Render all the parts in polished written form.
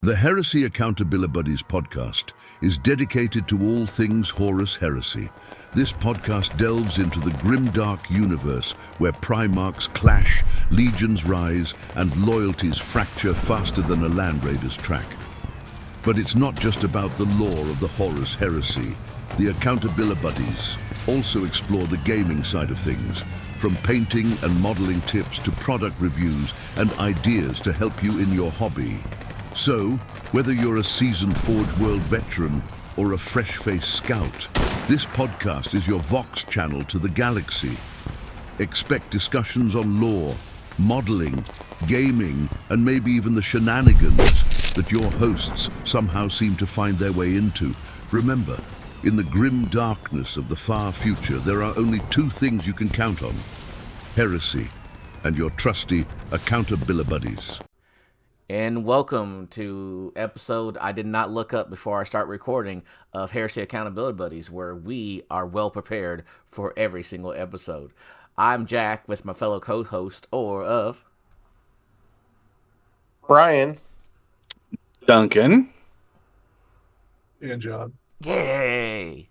The Heresy Accountabilibuddies Podcast is dedicated to all things Horus Heresy. This podcast delves into the grimdark universe where Primarchs clash, legions rise, and loyalties fracture faster than a Land Raider's track. But it's not just about the lore of the Horus Heresy. The Accountabilibuddies also explore the gaming side of things, from painting and modeling tips to product reviews and ideas to help you in your hobby. So, whether you're a seasoned Forge World veteran or a fresh-faced scout, this podcast is your Vox channel to the galaxy. Expect discussions on lore, modeling, gaming, and maybe even the shenanigans that your hosts somehow seem to find their way into. Remember, in the grim darkness of the far future, there are only two things you can count on: Heresy and your trusty Accountabilibuddies. And welcome to episode I did not look up before I start recording of Heresy Accountabilibuddies, where we are well prepared for every single episode. I'm Jack with my fellow co-host, Brian, Duncan, and John. Yay!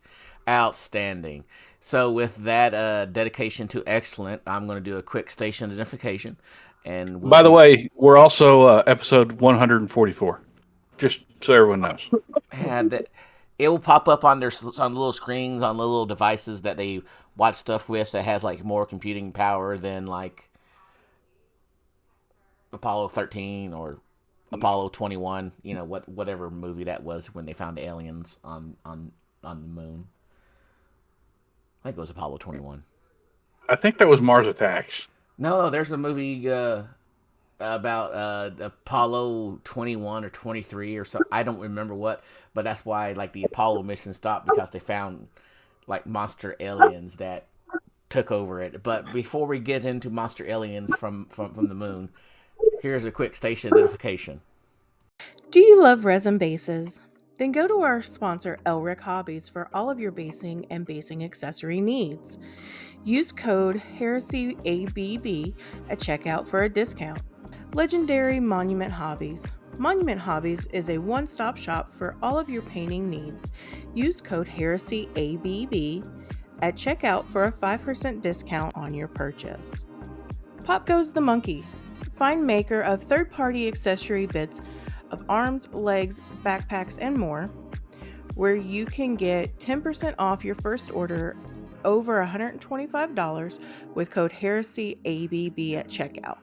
Outstanding. So with that dedication to excellent, I'm going to do a quick station identification. And by the way, we're also episode 144, just so everyone knows. It will pop up on on little screens, on little devices that they watch stuff with that has like more computing power than like Apollo 13 or Apollo 21. You know, whatever movie that was when they found aliens on the moon. I think it was Apollo 21. I think that was Mars Attacks. No, there's a movie about Apollo 21 or 23 or something. I don't remember what, but that's why like the Apollo mission stopped, because they found like monster aliens that took over it. But before we get into monster aliens from the moon, here's a quick station identification. Do you love resin bases? Then go to our sponsor, Elric Hobbies, for all of your basing and basing accessory needs. Use code HERESYABB at checkout for a discount. Legendary Monument Hobbies. Monument Hobbies is a one-stop shop for all of your painting needs. Use code HERESYABB at checkout for a 5% discount on your purchase. Pop Goes the Monkey. Find maker of third-party accessory bits of arms, legs, backpacks, and more, where you can get 10% off your first order over $125 with code HERESYABB at checkout.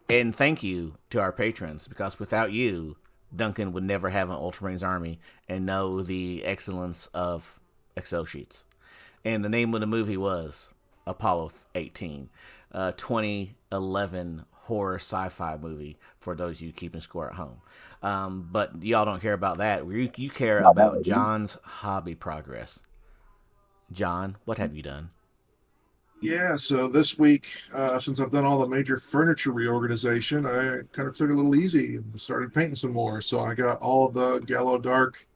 And thank you to our patrons, because without you, Duncan would never have an Ultramarines army and know the excellence of Excel sheets. And the name of the movie was Apollo 18, 2011 horror sci-fi movie, for those of you keeping score at home. But y'all don't care about that. You care about John's hobby progress. John, what have you done? Yeah, so this week, since I've done all the major furniture reorganization, I kind of took it a little easy and started painting some more. So I got all of the Gallo Dark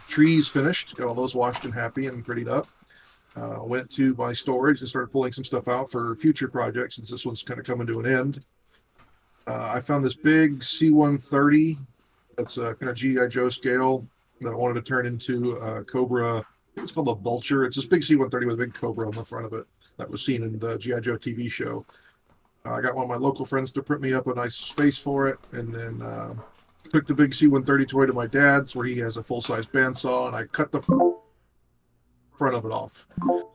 trees finished, got all those washed and happy and prettied up. Went to my storage and started pulling some stuff out for future projects, since this one's kind of coming to an end. I found this big C-130 that's a kind of G.I. Joe scale that I wanted to turn into a Cobra. It's called a Vulture. It's this big C-130 with a big Cobra on the front of it that was seen in the G.I. Joe TV show. I got one of my local friends to print me up a nice face for it, and then took the big C-130 toy to my dad's, where he has a full-size bandsaw, and I cut the front of it off.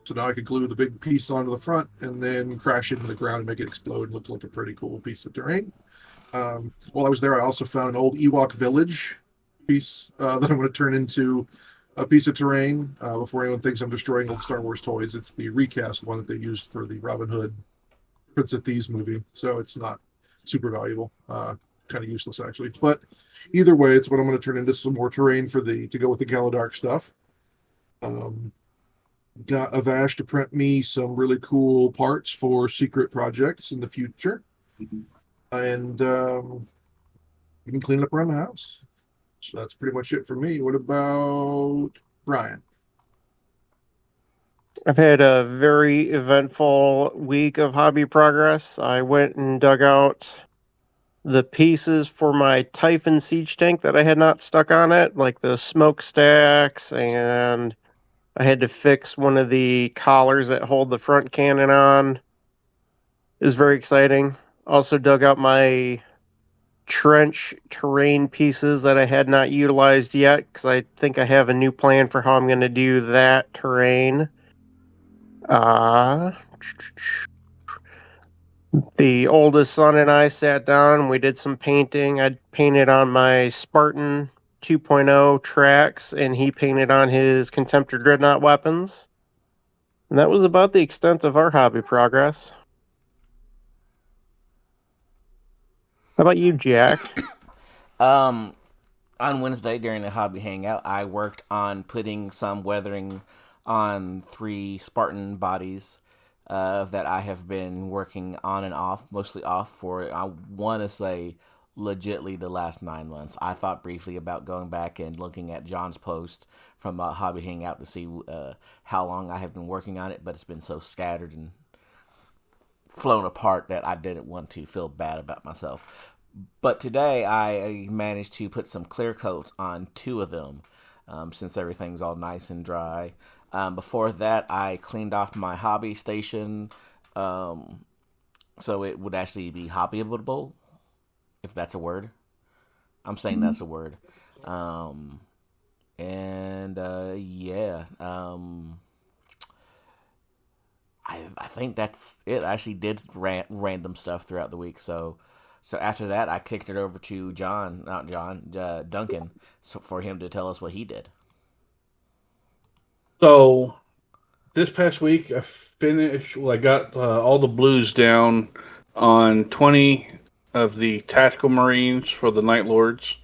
So now I could glue the big piece onto the front and then crash it into the ground and make it explode and look like a pretty cool piece of terrain. While I was there, I also found an old Ewok village piece that I'm going to turn into a piece of terrain. Before anyone thinks I'm destroying old Star Wars toys, it's the recast one that they used for the Robin Hood Prince of Thieves movie, so it's not super valuable, kind of useless actually. But either way, it's what I'm going to turn into some more terrain for to go with the Gallo Dark stuff. Got Avash to print me some really cool parts for secret projects in the future, and we can clean up around the house. So that's pretty much it for me. What about Brian? I've had a very eventful week of hobby progress. I went and dug out the pieces for my Typhon siege tank that I had not stuck on it, like the smokestacks, and I had to fix one of the collars that hold the front cannon on. It was very exciting. Also dug out my trench terrain pieces that I had not utilized yet, because I think I have a new plan for how I'm going to do that terrain. The oldest son and I sat down and we did some painting. I painted on my Spartan 2.0 tracks, and he painted on his Contemptor Dreadnought weapons. And that was about the extent of our hobby progress. How about you, Jack? On Wednesday during the hobby hangout, I worked on putting some weathering on 3 Spartan bodies that I have been working on and off, mostly off for, I want to say, legitly the last 9 months. I thought briefly about going back and looking at John's post from Hobby Hangout to see how long I have been working on it, but it's been so scattered and flown apart that I didn't want to feel bad about myself. But today I managed to put some clear coat on 2 of them, since everything's all nice and dry. Before that, I cleaned off my hobby station, so it would actually be hobbyable, if that's a word. I'm saying that's a word. I think that's it. I actually did random stuff throughout the week, so after that, I kicked it over to Duncan, for him to tell us what he did. So, this past week, I got all the blues down on 20 of the Tactical Marines for the Night Lords.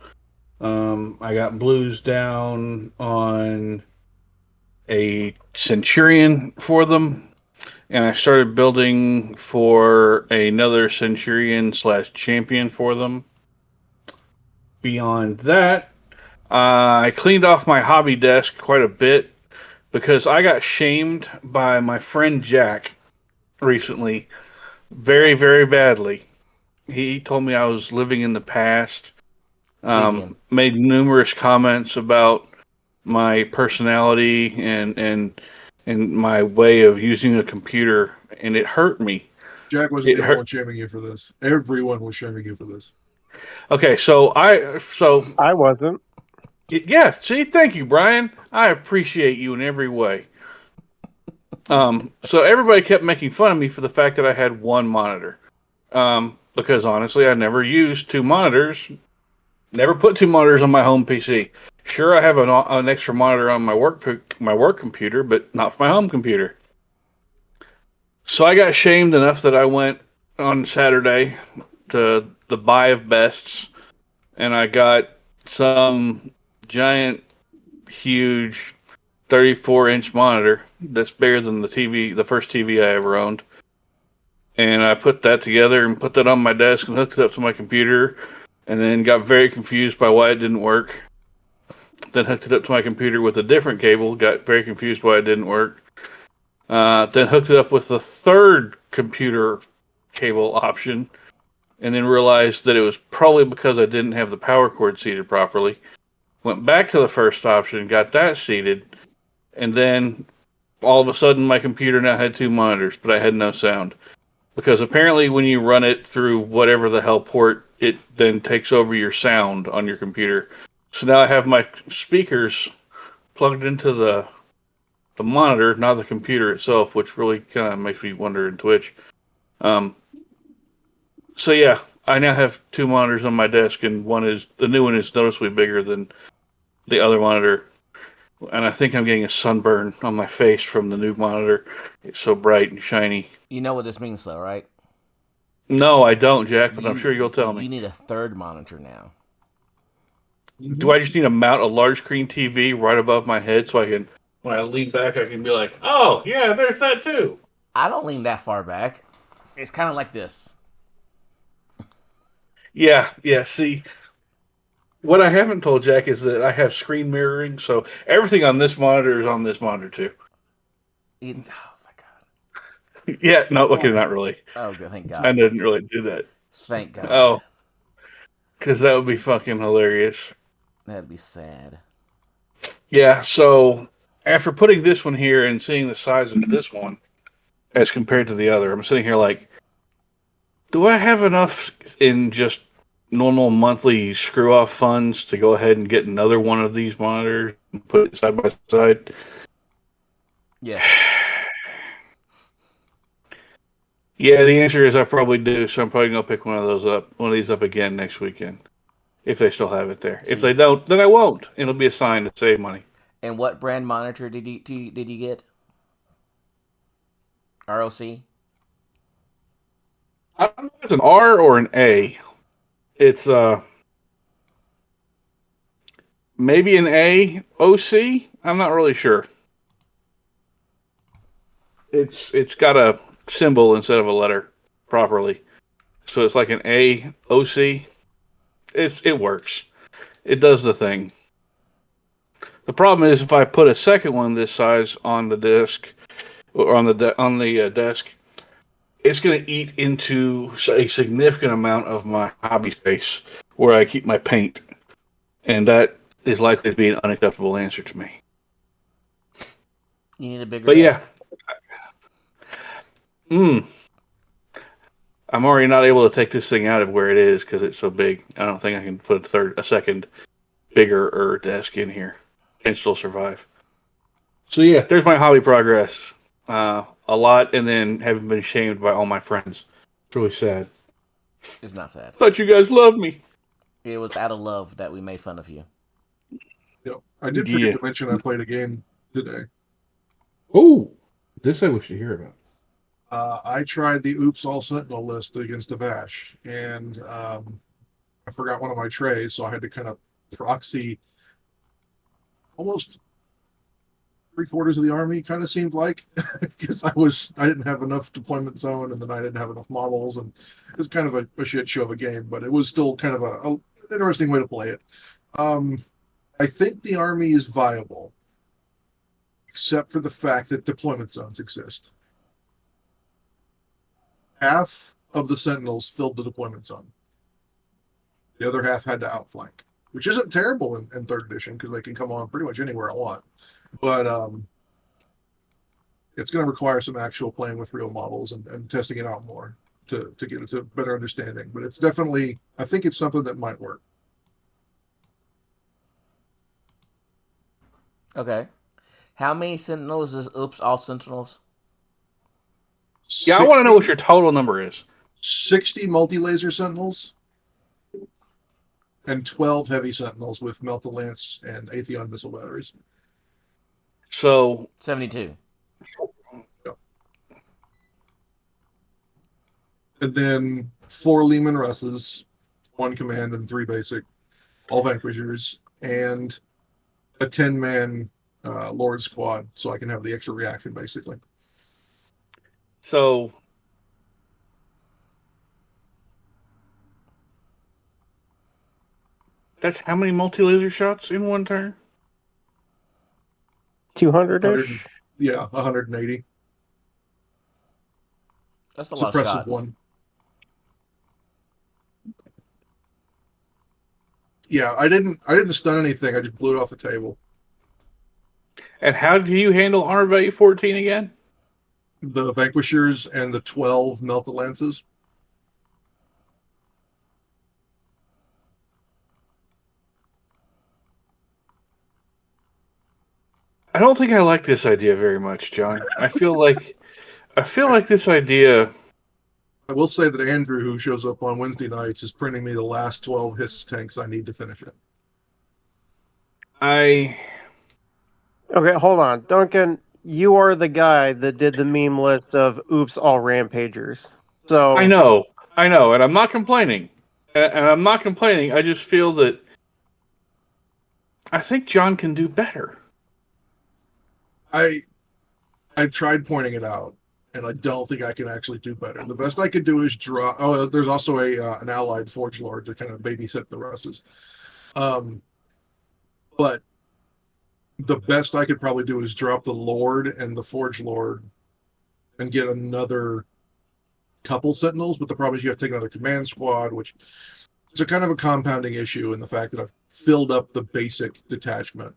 I got blues down on a Centurion for them. And I started building for another Centurion/Champion for them. Beyond that, I cleaned off my hobby desk quite a bit because I got shamed by my friend Jack recently very, very badly. He told me I was living in the past, made numerous comments about my personality and my way of using a computer, and it hurt me. Jack wasn't the only one shaming you for this. Everyone was shaming you for this. Okay, so I wasn't. Yeah, see, thank you, Brian. I appreciate you in every way. So everybody kept making fun of me for the fact that I had 1 monitor. Because honestly, I never used 2 monitors. Never put 2 monitors on my home PC. Sure, I have an extra monitor on my work computer, but not for my home computer. So I got shamed enough that I went on Saturday to the Buy of Bests, and I got some giant, huge 34-inch monitor that's bigger than the first TV I ever owned. And I put that together and put that on my desk and hooked it up to my computer, and then got very confused by why it didn't work. Then hooked it up to my computer with a different cable, got very confused why it didn't work. Then hooked it up with the third computer cable option, and then realized that it was probably because I didn't have the power cord seated properly. Went back to the first option, got that seated, and then all of a sudden my computer now had 2 monitors, but I had no sound. Because apparently when you run it through whatever the hell port, it then takes over your sound on your computer. So now I have my speakers plugged into the monitor, not the computer itself, which really kind of makes me wonder in Twitch. So yeah, I now have 2 monitors on my desk, and the new one is noticeably bigger than the other monitor. And I think I'm getting a sunburn on my face from the new monitor. It's so bright and shiny. You know what this means, though, right? No, I don't, Jack, but I'm sure you'll tell me. You need a 3rd monitor now. Do I just need to mount a large screen TV right above my head so I can, when I lean back, I can be like, oh, yeah, there's that too? I don't lean that far back. It's kind of like this. Yeah, see, what I haven't told Jack is that I have screen mirroring, so everything on this monitor is on this monitor too. Oh, my God. Yeah, no, okay, not really. Oh, good, thank God. I didn't really do that. Thank God. Oh, because that would be fucking hilarious. That'd be sad. Yeah, so after putting this one here and seeing the size of this one as compared to the other, I'm sitting here like, do I have enough in just normal monthly screw-off funds to go ahead and get another one of these monitors and put it side by side? Yeah. Yeah, the answer is I probably do, so I'm probably going to pick one of these up again next weekend, if they still have it there. If they don't, then I won't. It'll be a sign to save money. And what brand monitor did you get? ROC? I don't know if it's an R or an A. It's maybe an A OC. I'm not really sure. It's got a symbol instead of a letter properly, so it's like an A OC. It works. It does the thing. The problem is if I put a second one this size on the disc or on the desk, it's going to eat into a significant amount of my hobby space where I keep my paint. And that is likely to be an unacceptable answer to me. You need a bigger But desk. yeah. I'm already not able to take this thing out of where it is because it's so big. I don't think I can put a second bigger desk in here and still survive. So yeah, there's my hobby progress. A lot, and then having been shamed by all my friends. It's really sad. It's not sad. Thought you guys loved me. It was out of love that we made fun of you. Yep. I did forget to mention I played a game today. Oh, this I wish to hear about. I tried the Oops All Sentinel list against the Vash, and I forgot one of my trays, so I had to kind of proxy almost 3/4 of the army, kind of seemed like, because I didn't have enough deployment zone, and then I didn't have enough models, and it was kind of a shit show of a game, but it was still kind of an interesting way to play it. I think the army is viable, except for the fact that deployment zones exist. Half of the Sentinels filled the deployment zone. The other half had to outflank, which isn't terrible in 3rd edition, because they can come on pretty much anywhere I want. But it's going to require some actual playing with real models and testing it out more to get it to a better understanding. But it's definitely, I think it's something that might work. Okay. How many Sentinels is Oops All Sentinels? Yeah, I want to know what your total number is. 60 multi-laser Sentinels and 12 heavy Sentinels with Melt-the-Lance and Atheon missile batteries. So 72. Yep. And then 4 Lehman Russes, 1 command and 3 basic, all Vanquishers, and a 10-man Lord squad, so I can have the extra reaction, basically. So that's how many multi-laser shots in one turn? 200-ish? Yeah, 180. That's a lot of Suppressive shots. one. Yeah, I didn't stun anything. I just blew it off the table. And how do you handle armor value 14 again? The Vanquishers and the 12 Melt-the-Lances. I don't think I like this idea very much, John. I feel like this idea. I will say that Andrew, who shows up on Wednesday nights, is printing me the last 12 Hiss tanks I need to finish it. Okay, hold on. Duncan, you are the guy that did the meme list of Oops All Rampagers. So I know, and I'm not complaining. I just feel that I think John can do better. I tried pointing it out, and I don't think I can actually do better. The best I could do is draw. Oh, there's also an allied Forge Lord to kind of babysit the Russes. But the best I could probably do is drop the Lord and the Forge Lord and get another couple Sentinels. But the problem is you have to take another command squad, which It's a kind of a compounding issue in the fact that I've filled up the basic detachment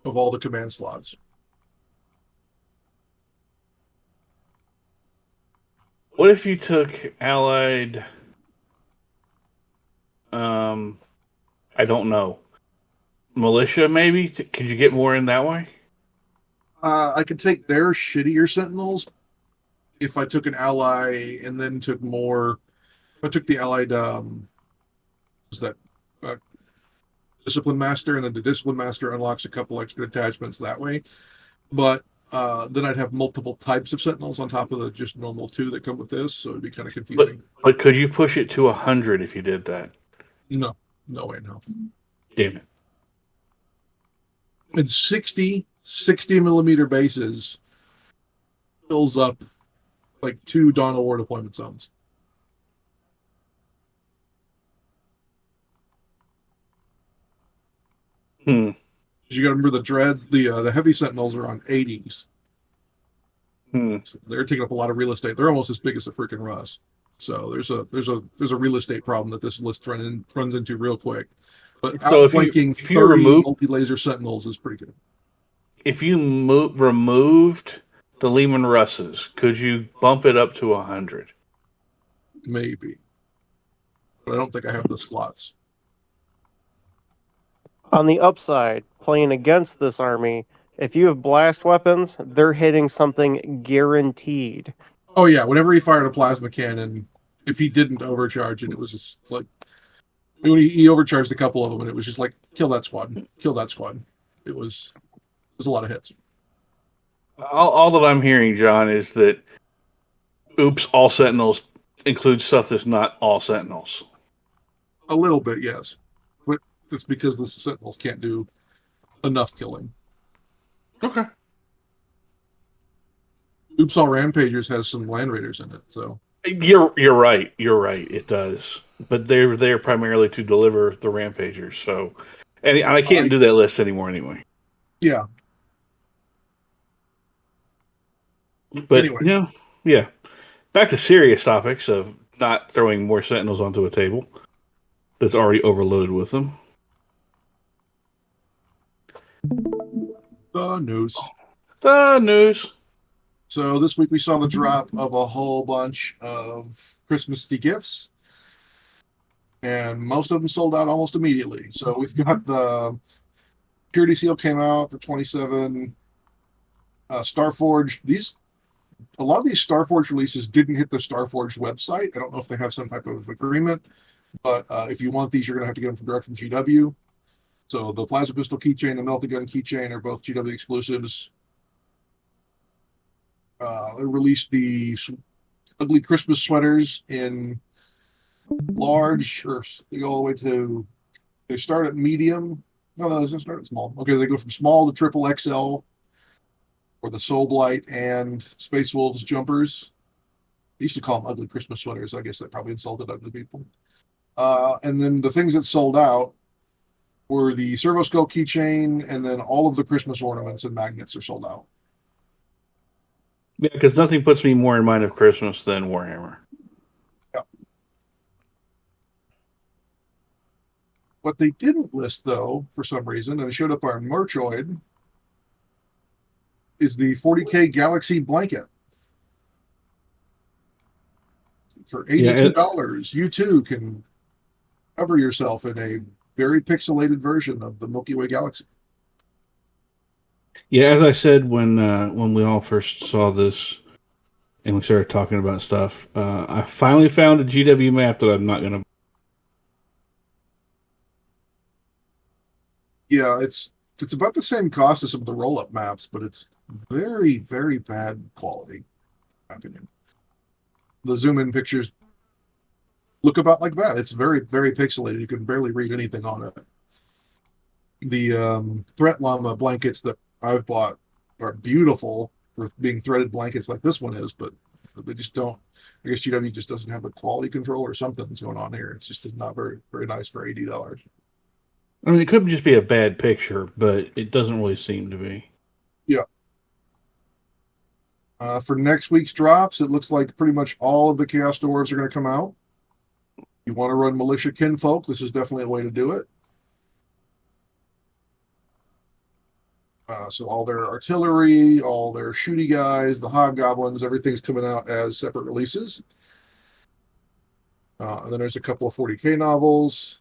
of all the command slots. What if you took Allied? I don't know. Militia, maybe? Could you get more in that way? I could take their shittier Sentinels if I took an ally and then took more. If I took the allied, was that Discipline Master, and then the Discipline Master unlocks a couple extra attachments that way. But then I'd have multiple types of Sentinels on top of the just normal 2 that come with this, so it'd be kind of confusing. But could you push it to 100 if you did that? No way, no. Damn it. And 60 millimeter bases fills up like 2 Dawn of War deployment zones. You got to remember the Dread, the heavy Sentinels are on 80s. So they're taking up a lot of real estate. They're almost as big as the freaking Russ. So there's a real estate problem that this list runs into real quick. But so outflanking 30 multi-laser Sentinels is pretty good. If you removed the Lehman Russes, could you bump it up to 100? Maybe. But I don't think I have the slots. On the upside, playing against this army, if you have blast weapons, they're hitting something guaranteed. Oh yeah, whenever he fired a plasma cannon, if he didn't overcharge it, it was just like he overcharged a couple of them, and it was just like kill that squad, kill that squad. It was a lot of hits. All that I'm hearing, John, is that all Sentinels includes stuff that's not all Sentinels. A little bit, yes, but it's because the Sentinels can't do enough killing. Okay. All Rampagers has some Land Raiders in it, so you're right. You're right. It does, but they're there primarily to deliver the Rampagers. So, and I can't do that list anymore anyway. Yeah. But anyway, yeah. Back to serious topics of not throwing more Sentinels onto a table that's already overloaded with them. The news. So this week we saw the drop of a whole bunch of Christmassy gifts, and most of them sold out almost immediately. So we've got the Purity Seal came out for 27. Starforged. A lot of these Starforged releases didn't hit the Starforged website. I don't know if they have some type of agreement, but if you want these, you're going to have to get them direct from GW. So the Plasma Pistol keychain, the Melted Gun keychain are both GW exclusives. They released the ugly Christmas sweaters in large, or they go all the way to, they start at medium. No, they start at small. Okay, they go from small to triple XL for the Soul Blight and Space Wolves jumpers. They used to call them ugly Christmas sweaters. I guess that probably insulted ugly people. And then the things that sold out were the Servo Skull keychain, and then all of the Christmas ornaments and magnets are sold out. Yeah, because nothing puts me more in mind of Christmas than Warhammer. Yeah. What they didn't list, though, for some reason, and it showed up on Merchoid, is the 40K Galaxy blanket. For $82, you too can cover yourself in a very pixelated version of the Milky Way galaxy. Yeah, as I said when we all first saw this and we started talking about stuff, I finally found a GW map that I'm not going to. Yeah, it's about the same cost as some of the roll-up maps, but it's very, very bad quality, in my opinion. The zoom-in pictures look about like that. It's very, very pixelated. You can barely read anything on it. The Threat Llama blankets that I've bought are beautiful for being threaded blankets like this one is, but they just don't. I guess GW just doesn't have the quality control or something's going on here. It's just not very, very nice for $80. I mean, it could just be a bad picture, but it doesn't really seem to be. Yeah. For next week's drops, it looks like pretty much all of the Chaos Dwarves are going to come out. You want to run militia kinfolk, this is definitely a way to do it. So all their artillery, all their shooty guys, the hobgoblins, everything's coming out as separate releases. And then there's a couple of 40K novels.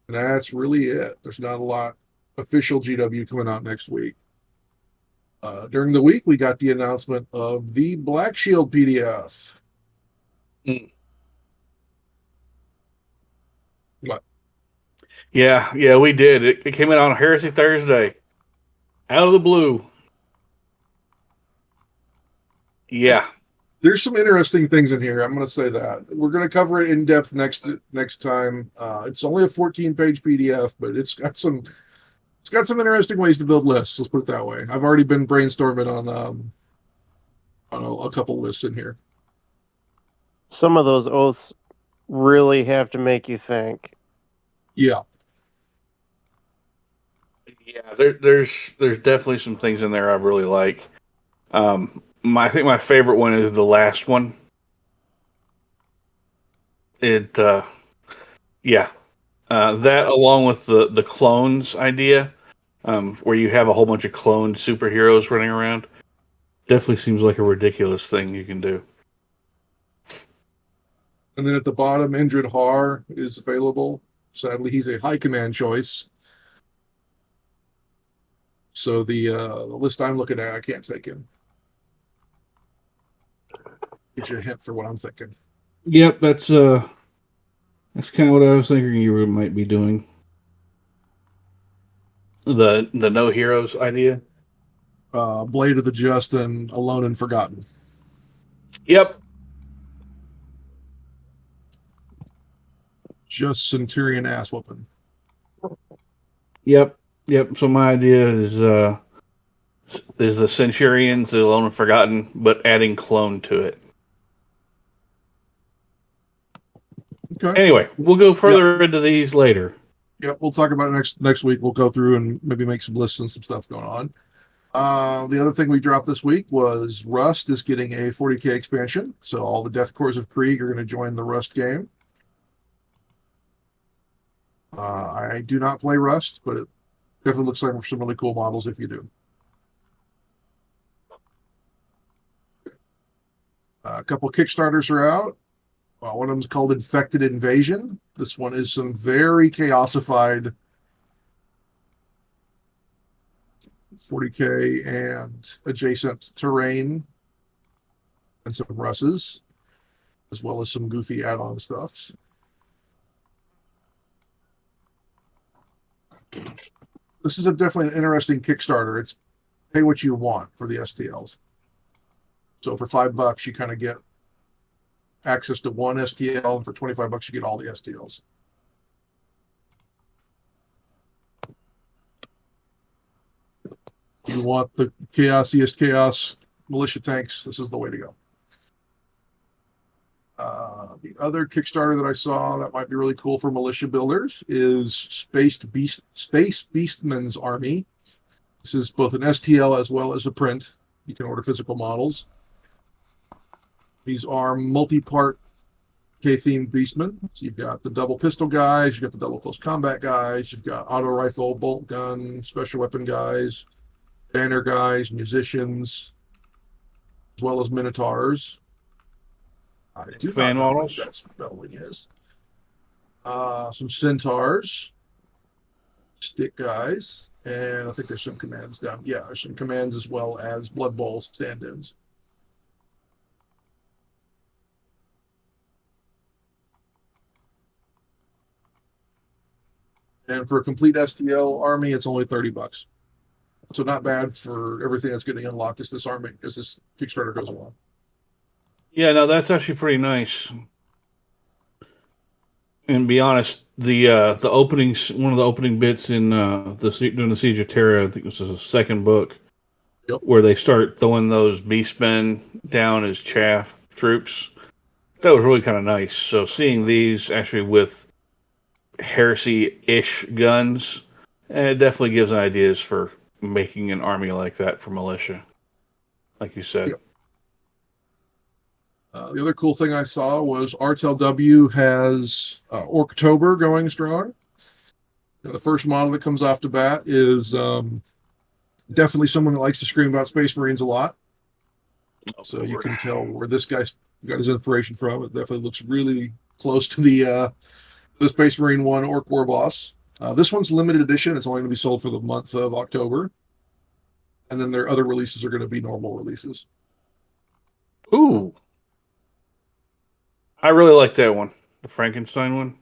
And that's really it. There's not a lot official GW coming out next week. During the week, we got the announcement of the Black Shield PDF. What? Yeah, we did. It came out on Heresy Thursday. Out of the blue. Yeah. There's some interesting things in here. I'm going to say that. We're going to cover it in depth next time. It's only a 14-page PDF, but it's got some interesting ways to build lists. Let's put it that way. I've already been brainstorming on a couple lists in here. Some of those oaths really have to make you think. Yeah. Yeah, there's definitely some things in there I really like. I think my favorite one is the last one. That along with the clones idea, where you have a whole bunch of cloned superheroes running around, definitely seems like a ridiculous thing you can do. And then at the bottom, Indrid Har is available. Sadly, he's a high command choice. So the list I'm looking at, I can't take him. Get you a hint for what I'm thinking. Yep, that's kind of what I was thinking you might be doing. The no heroes idea. Blade of the Just and Alone and Forgotten. Yep. Just Centurion ass whooping. Yep. So my idea is the Centurions, the Alone and Forgotten, but adding clone to it. Okay. Anyway, we'll go further into these later. Yep, we'll talk about it next week. We'll go through and maybe make some lists and some stuff going on. The other thing we dropped this week was Rust is getting a 40K expansion. So all the Death Corps of Krieg are going to join the Rust game. I do not play Rust, but it definitely looks like some really cool models if you do. A couple Kickstarters are out. One of them is called Infected Invasion. This one is some very chaosified 40K and adjacent terrain and some Russes, as well as some goofy add-on stuffs. This is definitely an interesting Kickstarter. It's pay what you want for the STLs. So for $5, you kind of get access to one STL, and for $25, you get all the STLs. You want the chaosiest chaos militia tanks, this is the way to go. The other Kickstarter that I saw that might be really cool for militia builders is Space Beastman's Army. This is both an STL as well as a print. You can order physical models. These are multi-part K-themed Beastmen. So you've got the double pistol guys, you've got the double close combat guys, you've got auto rifle, bolt gun, special weapon guys, banner guys, musicians, as well as minotaurs. I do Fan not know models? what that spelling is. Some centaurs, stick guys, and I think there's some commands down. Yeah, there's some commands as well as Blood Bowl stand-ins. And for a complete STL army, it's only $30. So not bad for everything that's getting unlocked as this Kickstarter goes along. Yeah, no, that's actually pretty nice. And be honest, the openings, one of the opening bits in during the Siege of Terra, I think this is the second book, Yep. where they start throwing those beastmen down as chaff troops. That was really kind of nice. So seeing these actually with heresy-ish guns, it definitely gives ideas for making an army like that for militia, like you said. Yep. The other cool thing I saw was RTLW has Orktober going strong. The first model that comes off the bat is definitely someone that likes to scream about Space Marines a lot. So you can tell where this guy got his inspiration from. It definitely looks really close to the Space Marine 1 Orc War Boss. This one's limited edition. It's only going to be sold for the month of October. And then their other releases are going to be normal releases. Ooh. I really like that one. The Frankenstein one.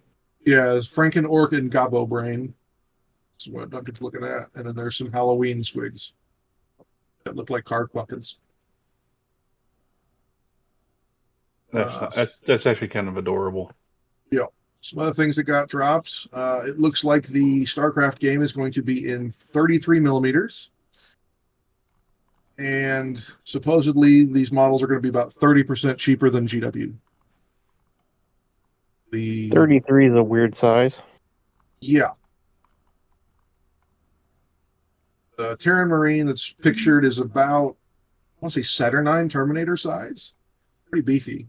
Yeah, it's Franken Orc and Gobbo Brain. That's what Duncan's looking at. And then there's some Halloween squigs that look like card pumpkins. That's actually kind of adorable. Yeah. Some other things that got dropped. It looks like the StarCraft game is going to be in 33 millimeters. And supposedly these models are going to be about 30% cheaper than GW. The 33 is a weird size. Yeah. The Terran Marine that's pictured is about, I want to say Saturnine Terminator size. Pretty beefy.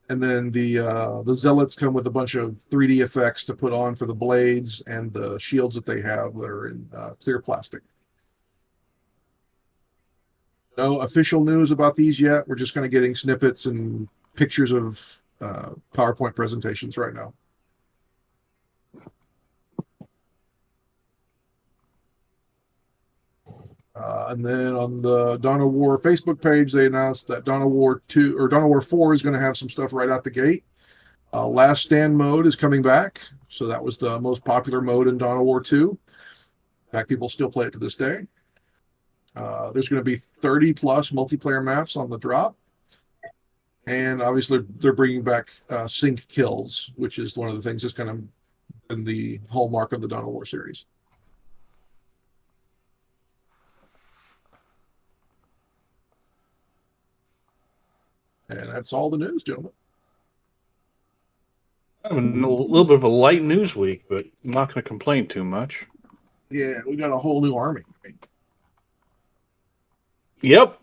And then the Zealots come with a bunch of 3D effects to put on for the blades and the shields that they have that are in clear plastic. No official news about these yet. We're just kind of getting snippets and pictures of PowerPoint presentations right now. And then on the Dawn of War Facebook page, they announced that Dawn of War 2 or Dawn of War 4 is going to have some stuff right out the gate. Last Stand mode is coming back. So that was the most popular mode in Dawn of War 2. In fact, people still play it to this day. There's going to be 30 plus multiplayer maps on the drop. And obviously, they're bringing back sync kills, which is one of the things that's kind of been the hallmark of the Dawn of War series. And that's all the news, gentlemen. A little bit of a light news week, but I'm not going to complain too much. Yeah, we got a whole new army. Yep.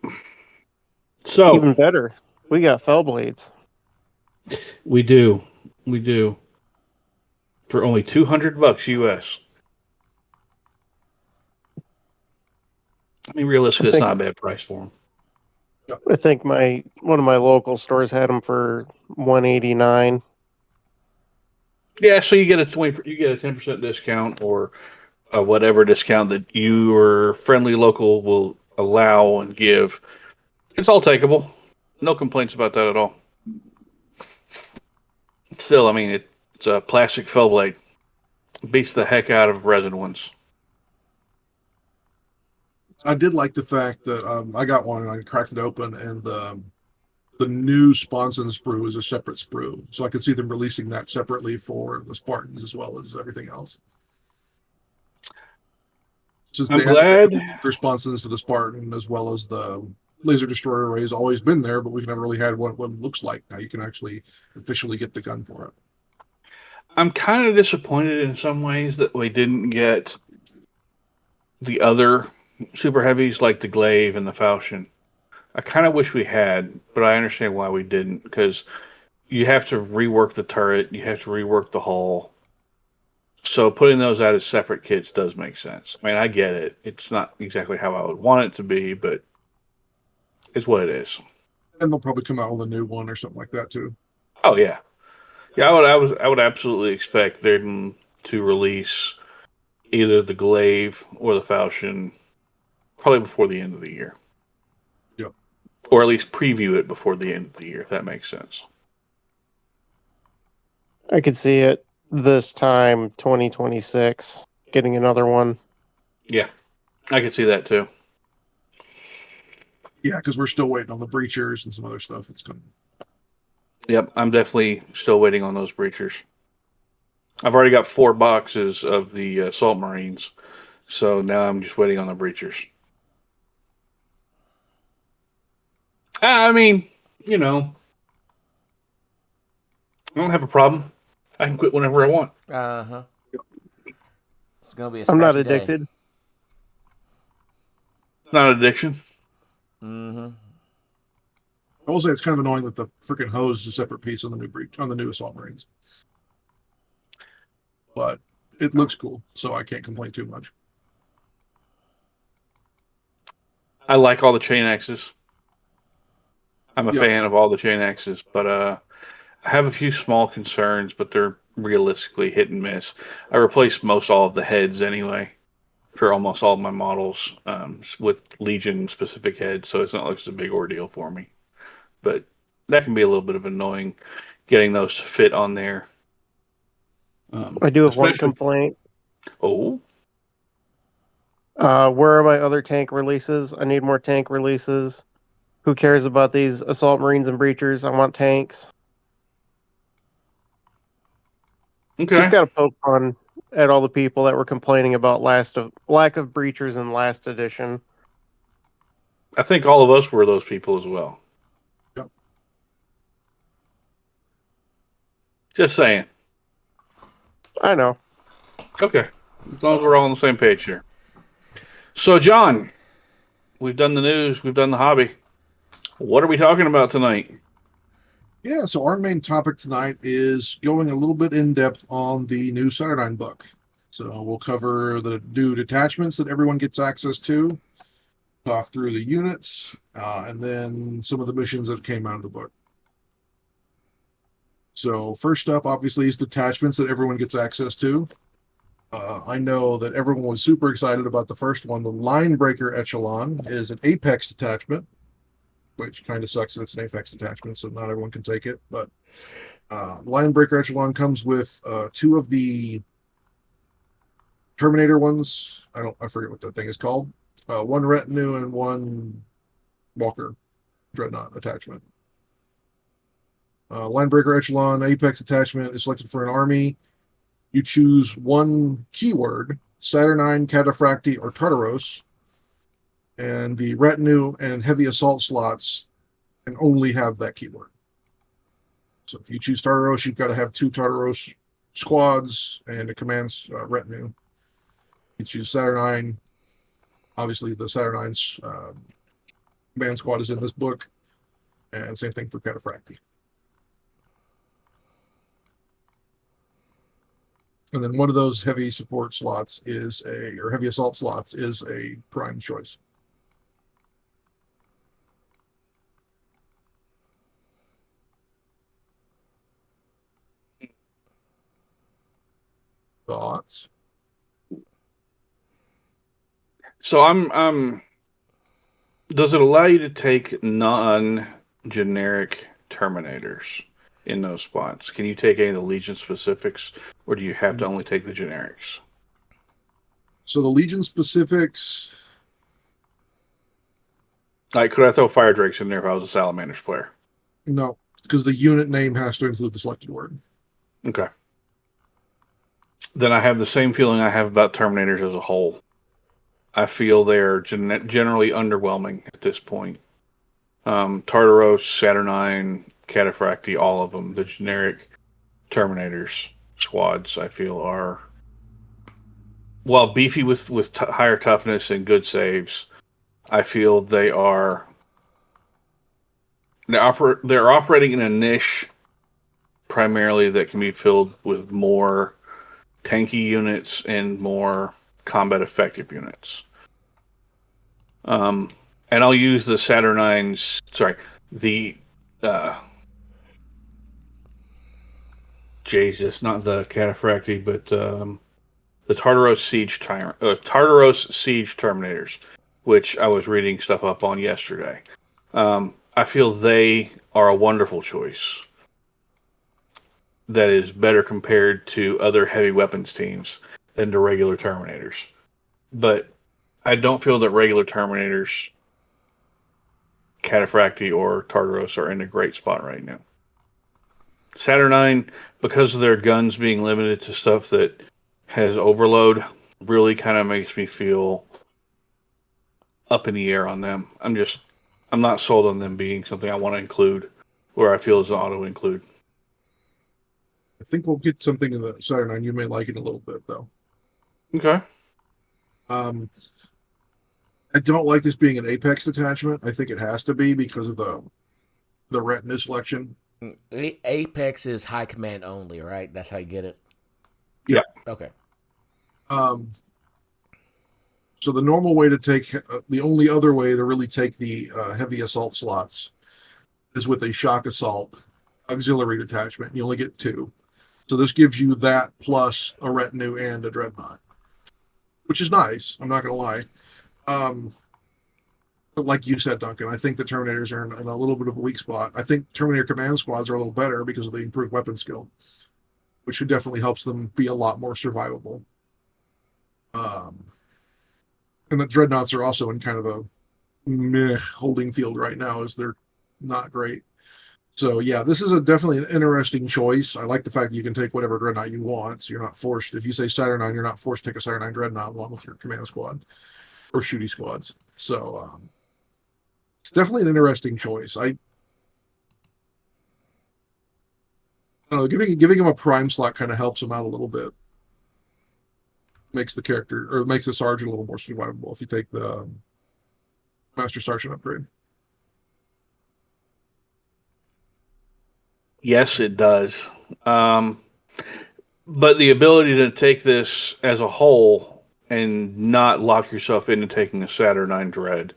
So Even better, we got fell blades. We do. For only $200 US. I mean, realistically, it's not a bad price for them. I think one of my local stores had them for $189. Yeah, so you get a 10% discount or whatever discount that your friendly local will allow and give. It's all takeable. No complaints about that at all. Still, I mean, it's a plastic fell blade. Beats the heck out of resin ones. I did like the fact that I got one and I cracked it open, and the new Sponson sprue is a separate sprue. So I could see them releasing that separately for the Spartans as well as everything else. Since I'm glad their Sponsons to the Spartan as well as the laser destroyer array has always been there, but we've never really had what it looks like. Now you can actually officially get the gun for it. I'm kind of disappointed in some ways that we didn't get the other super heavies like the Glaive and the Falchion. I kind of wish we had, but I understand why we didn't, because you have to rework the turret, you have to rework the hull. So putting those out as separate kits does make sense. I mean, I get it. It's not exactly how I would want it to be, but it's what it is. And they'll probably come out with a new one or something like that too. Oh yeah, yeah. I would absolutely expect them to release either the Glaive or the Falchion probably before the end of the year. Yep. Or at least preview it before the end of the year, if that makes sense. I could see it this time, 2026, getting another one. Yeah, I could see that too. Yeah, because we're still waiting on the breachers and some other stuff that's coming. Yep, I'm definitely still waiting on those breachers. I've already got 4 boxes of the Assault Marines, so now I'm just waiting on the breachers. I mean, you know, I don't have a problem. I can quit whenever I want. Uh-huh. It's going to be a I'm not scratchy day. addicted. It's not an addiction. Mm-hmm. I will say it's kind of annoying that the freaking hose is a separate piece on the new assault marines. But it looks cool, so I can't complain too much. I like all the chain axes. I'm a Yep. fan of all the chain axes, but I have a few small concerns, but they're realistically hit and miss. I replaced most all of the heads anyway for almost all of my models with Legion specific heads, so it's not like it's a big ordeal for me. But that can be a little bit of annoying getting those to fit on there. I do have one especially- complaint. Oh, Where are my other tank releases? I need more tank releases. Who cares about these assault marines and breachers? I want tanks. okay. Just got to poke fun at all the people that were complaining about lack of breachers in last edition. I think all of us were those people as well. Yep. Just saying. I know. Okay. As long as we're all on the same page here. So, John, we've done the news, we've done the hobby. What are we talking about tonight? Yeah, so our main topic tonight is going a little bit in depth on the new Saturn book. So we'll cover the new detachments that everyone gets access to, talk through the units, and then some of the missions that came out of the book. So first up, obviously, is detachments that everyone gets access to. I know that everyone was super excited about the first one. The Line Breaker Echelon is an Apex detachment, which kind of sucks that it's an Apex detachment, so not everyone can take it. But Line Breaker Echelon comes with 2 of the Terminator ones. I forget what that thing is called. 1 Retinue and 1 Walker Dreadnought attachment. Line Breaker Echelon Apex attachment is selected for an army. You choose 1 keyword, Saturnine, Cataphracti, or Tartaros, and the retinue and heavy assault slots can only have that keyword. So if you choose Tartaros, you've got to have 2 Tartaros squads and a command retinue. You choose Saturnine. Obviously, the Saturnine's command squad is in this book, and same thing for Cataphracti. And then one of those heavy support slots heavy assault slots is a prime choice. Thoughts? So I'm does it allow you to take non-generic Terminators in those spots? Can you take any of the Legion specifics, or do you have to only take the generics? So the Legion specifics, Like, could I throw Fire Drakes in there if I was a Salamanders player? no, because the unit name has to include the selected word. Okay. Then I have the same feeling I have about Terminators as a whole. I feel they're generally underwhelming at this point. Tartaros, Saturnine, Cataphracti, all of them, the generic Terminators squads, I feel are, while beefy with higher toughness and good saves, I feel they're operating in a niche primarily that can be filled with more tanky units and more combat effective units. And I'll use the Jesus, not the Cataphracti, but the Tartaros Siege Terminators, which I was reading stuff up on yesterday. I feel they are a wonderful choice that is better compared to other heavy weapons teams than to regular Terminators. But I don't feel that regular Terminators, Cataphracti or Tartaros, are in a great spot right now. Saturnine, because of their guns being limited to stuff that has overload, really kind of makes me feel up in the air on them. I'm not sold on them being something I want to include, where I feel is an auto-include. I think we'll get something in the Saturnine. You may like it a little bit, though. Okay. I don't like this being an Apex detachment. I think it has to be because of the the retinue selection. Apex is high command only, right? That's how you get it. Yeah. Okay. So the normal way to take, the only other way to really take the heavy assault slots is with a shock assault auxiliary detachment. You only get 2. So this gives you that plus a retinue and a dreadnought, which is nice. I'm not going to lie. But like you said, Duncan, I think the Terminators are in a little bit of a weak spot. I think Terminator command squads are a little better because of the improved weapon skill, which definitely helps them be a lot more survivable. And the Dreadnoughts are also in kind of a meh holding field right now, as they're not great. So yeah, this is definitely an interesting choice. I like the fact that you can take whatever Dreadnought you want, so you're not forced. If you say Saturnine, you're not forced to take a Saturnine Dreadnought along with your command squad or shooty squads. So it's definitely an interesting choice. I don't know, giving him a prime slot kind of helps him out a little bit. Makes the character, or makes the sergeant a little more survivable if you take the Master Sergeant upgrade. Yes, it does. But the ability to take this as a whole and not lock yourself into taking a Saturnine Dread,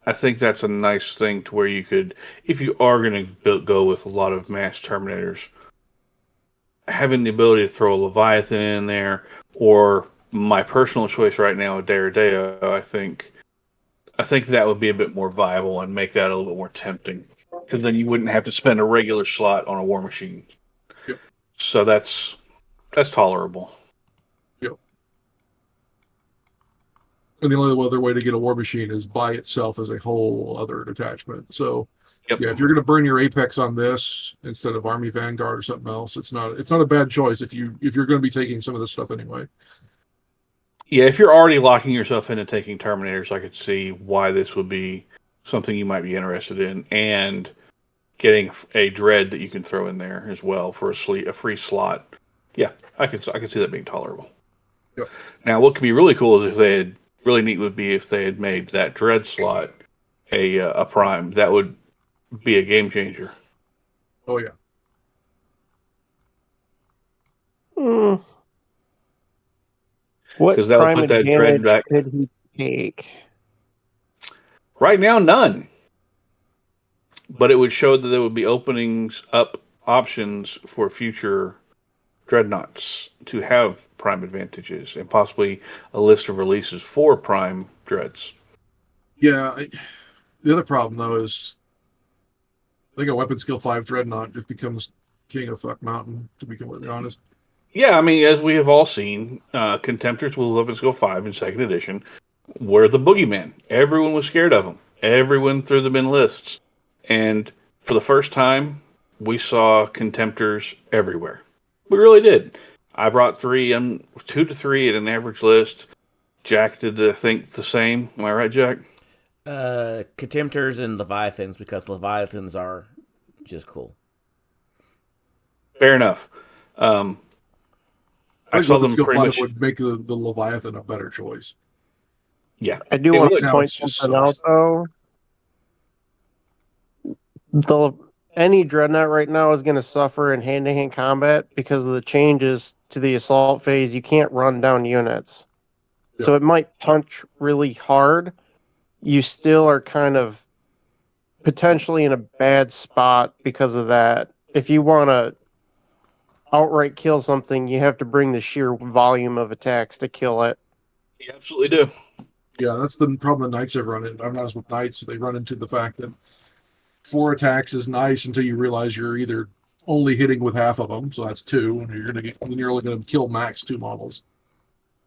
I think that's a nice thing to where you could, if you are going to go with a lot of mass Terminators, having the ability to throw a Leviathan in there, or my personal choice right now, a Deredeo, I think that would be a bit more viable and make that a little bit more tempting, because then you wouldn't have to spend a regular slot on a War Machine. Yep. So that's tolerable. Yep. And the only other way to get a War Machine is by itself as a whole other detachment. So Yep. yeah, if you're going to burn your Apex on this instead of Army Vanguard or something else, it's not a bad choice if you're going to be taking some of this stuff anyway. Yeah, if you're already locking yourself into taking Terminators, I could see why this would be something you might be interested in, and getting a Dread that you can throw in there as well for a free slot. Yeah, I could see that being tolerable. Yep. Now, what could be really cool is really neat would be if they had made that Dread slot a prime. That would be a game changer. Oh yeah. What Because that would prime put that Dread advantage back. could he take? Right now, none. But it would show that there would be openings up options for future Dreadnoughts to have prime advantages, and possibly a list of releases for prime Dreads. Yeah. The other problem though is I think a weapon skill 5 Dreadnought just becomes king of fuck mountain, to be completely honest. Yeah, I mean, as we have all seen, Contemptors with Weapon Skill 5 in 2nd edition were the boogeyman. Everyone was scared of them. Everyone threw them in lists. And for the first time, we saw Contemptors everywhere. We really did. I brought 2 to 3 at an average list. Jack did, I think, the same. Am I right, Jack? Contemptors and Leviathans, because Leviathans are just cool. Fair enough. I saw them pretty much. Would make the Leviathan a better choice. Yeah, I do want to point something out, though. Any Dreadnought right now is going to suffer in hand-to-hand combat because of the changes to the assault phase. You can't run down units. Yeah. So it might punch really hard. You still are kind of potentially in a bad spot because of that. If you want to outright kill something, you have to bring the sheer volume of attacks to kill it. You absolutely do. Yeah, that's the problem the Knights have run into. I've noticed with Knights, they run into the fact that 4 attacks is nice until you realize you're either only hitting with half of them, so that's 2, and you're only going to kill max 2 models,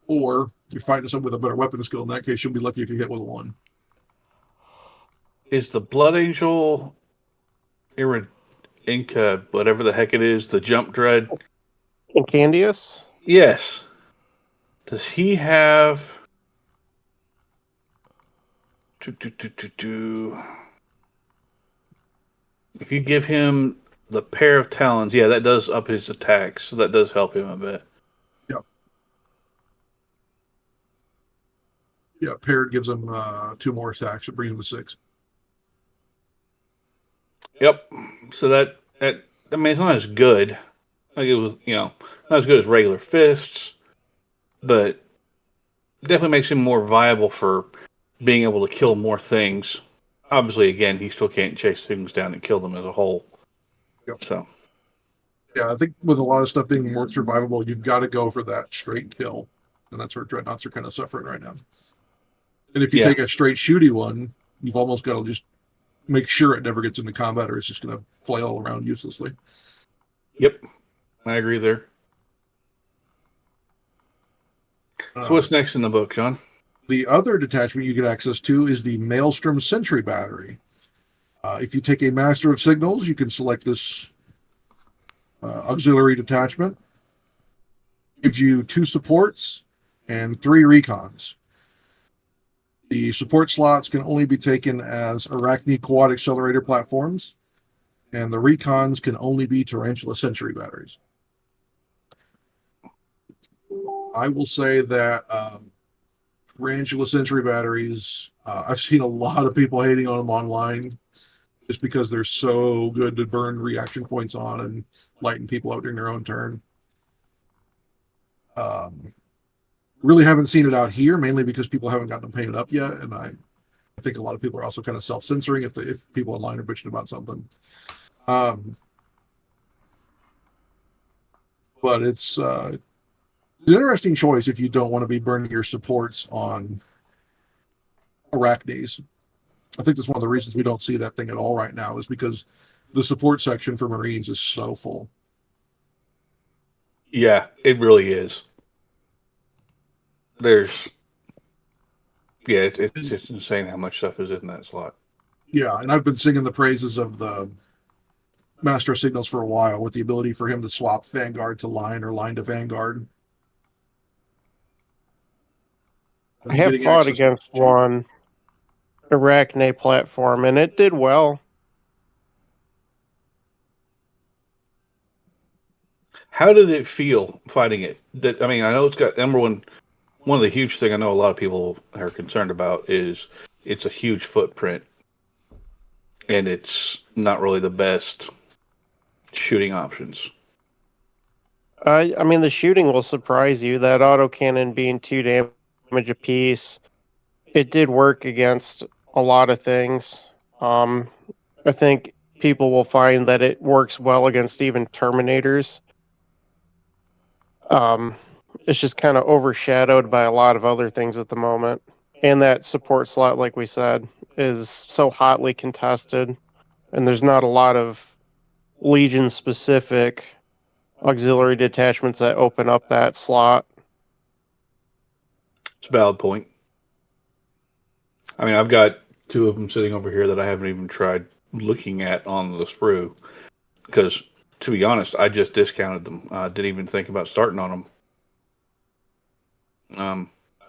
or you're fighting someone with a better weapon skill. In that case, you'll be lucky if you hit with 1. Is the Blood Angel Inca, whatever the heck it is, the Jump Dread? Incandius? Yes. Does he have... If you give him the pair of talons, yeah, that does up his attacks, so that does help him a bit. Yeah, paired gives him 2 more attacks. It brings him to 6. Yep. So that I mean, it's not as good. Like it was, not as good as regular fists, but definitely makes him more viable for being able to kill more things. Obviously, again, he still can't chase things down and kill them as a whole. Yep. So, yeah, I think with a lot of stuff being more survivable, you've got to go for that straight kill, and that's where dreadnoughts are kind of suffering right now. And if you take a straight shooty one, you've almost got to just make sure it never gets into combat, or it's just going to flail around uselessly. Yep, I agree there. So what's next in the book, John? The other detachment you get access to is the Maelstrom Sentry Battery. If you take a Master of Signals, you can select this auxiliary detachment. Gives you 2 supports and 3 recons. The support slots can only be taken as Arachne Quad Accelerator platforms, and the recons can only be Tarantula Sentry batteries. I will say that Tarantula Sentry batteries, I've seen a lot of people hating on them online just because they're so good to burn reaction points on and lighten people out during their own turn. Really haven't seen it out here, mainly because people haven't gotten them painted up yet, and I think a lot of people are also kind of self-censoring if people online are bitching about something. But it's an interesting choice if you don't want to be burning your supports on Arachnes. I think that's one of the reasons we don't see that thing at all right now, is because the support section for Marines is so full. Yeah, it really is. It's just insane how much stuff is in that slot. Yeah, and I've been singing the praises of the Master of Signals for a while, with the ability for him to swap Vanguard to Line or Line to Vanguard. I have fought against one Arachne platform, and it did well. How did it feel fighting it? I know it's got number one. One of the huge thing I know a lot of people are concerned about is it's a huge footprint, and it's not really the best shooting options. I mean, the shooting will surprise you. That autocannon being 2 damage apiece, it did work against a lot of things. I think people will find that it works well against even Terminators. It's just kind of overshadowed by a lot of other things at the moment. And that support slot, like we said, is so hotly contested. And there's not a lot of Legion-specific auxiliary detachments that open up that slot. It's a valid point. I mean, I've got 2 of them sitting over here that I haven't even tried looking at on the sprue. Because, to be honest, I just discounted them. I didn't even think about starting on them.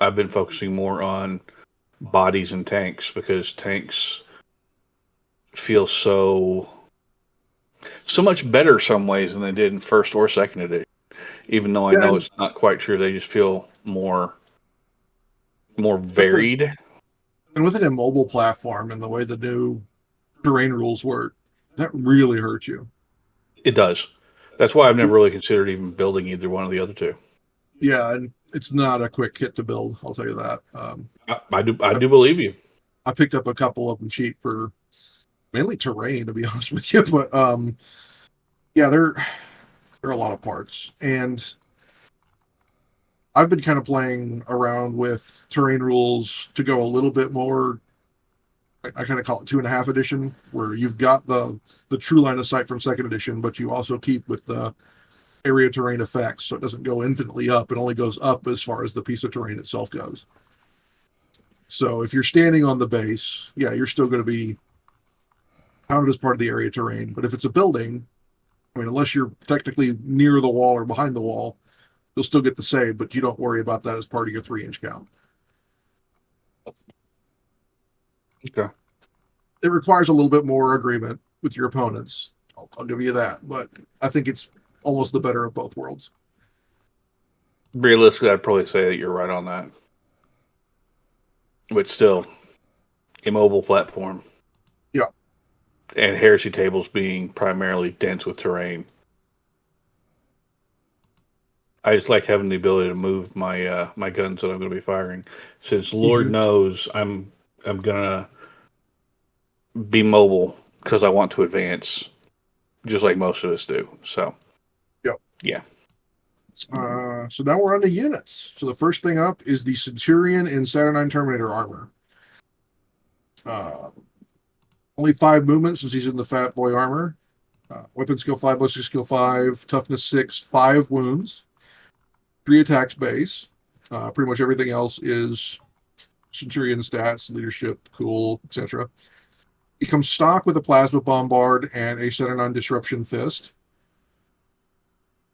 I've been focusing more on bodies and tanks, because tanks feel so much better some ways than they did in first or second edition. Even though I know it's not quite true, they just feel more varied. And with an immobile platform and the way the new terrain rules work, that really hurts you. It does. That's why I've never really considered even building either one of the other 2. Yeah, and it's not a quick kit to build, I'll tell you that. I do believe you. I picked up a couple of them cheap for mainly terrain, to be honest with you. But yeah, they're a lot of parts. And I've been kind of playing around with terrain rules to go a little bit more, I kind of call it 2.5 edition, where you've got the true line of sight from second edition, but you also keep with the area terrain effects, so it doesn't go infinitely up. It only goes up as far as the piece of terrain itself goes. So if you're standing on the base, yeah, you're still going to be counted as part of the area terrain. But if it's a building, I mean, unless you're technically near the wall or behind the wall, you'll still get the save, but you don't worry about that as part of your 3-inch count. Okay. It requires a little bit more agreement with your opponents. I'll give you that, but I think it's almost the better of both worlds. Realistically, I'd probably say that you're right on that. But still, immobile platform. Yeah. and Heresy tables being primarily dense with terrain. I just like having the ability to move my my guns that I'm going to be firing, since Lord knows I'm gonna be mobile because I want to advance, just like most of us do. So, Yep. Yeah. So now we're on the units. So the first thing up is the Centurion in Saturn Terminator armor. Only 5 movements since he's in the Fat Boy armor. Weapon skill 5, ballistic skill 5, toughness 6, 5 wounds, 3 attacks base. Pretty much everything else is Centurion stats, leadership, cool, etc. He comes stock with a Plasma Bombard and a Saturn Disruption Fist.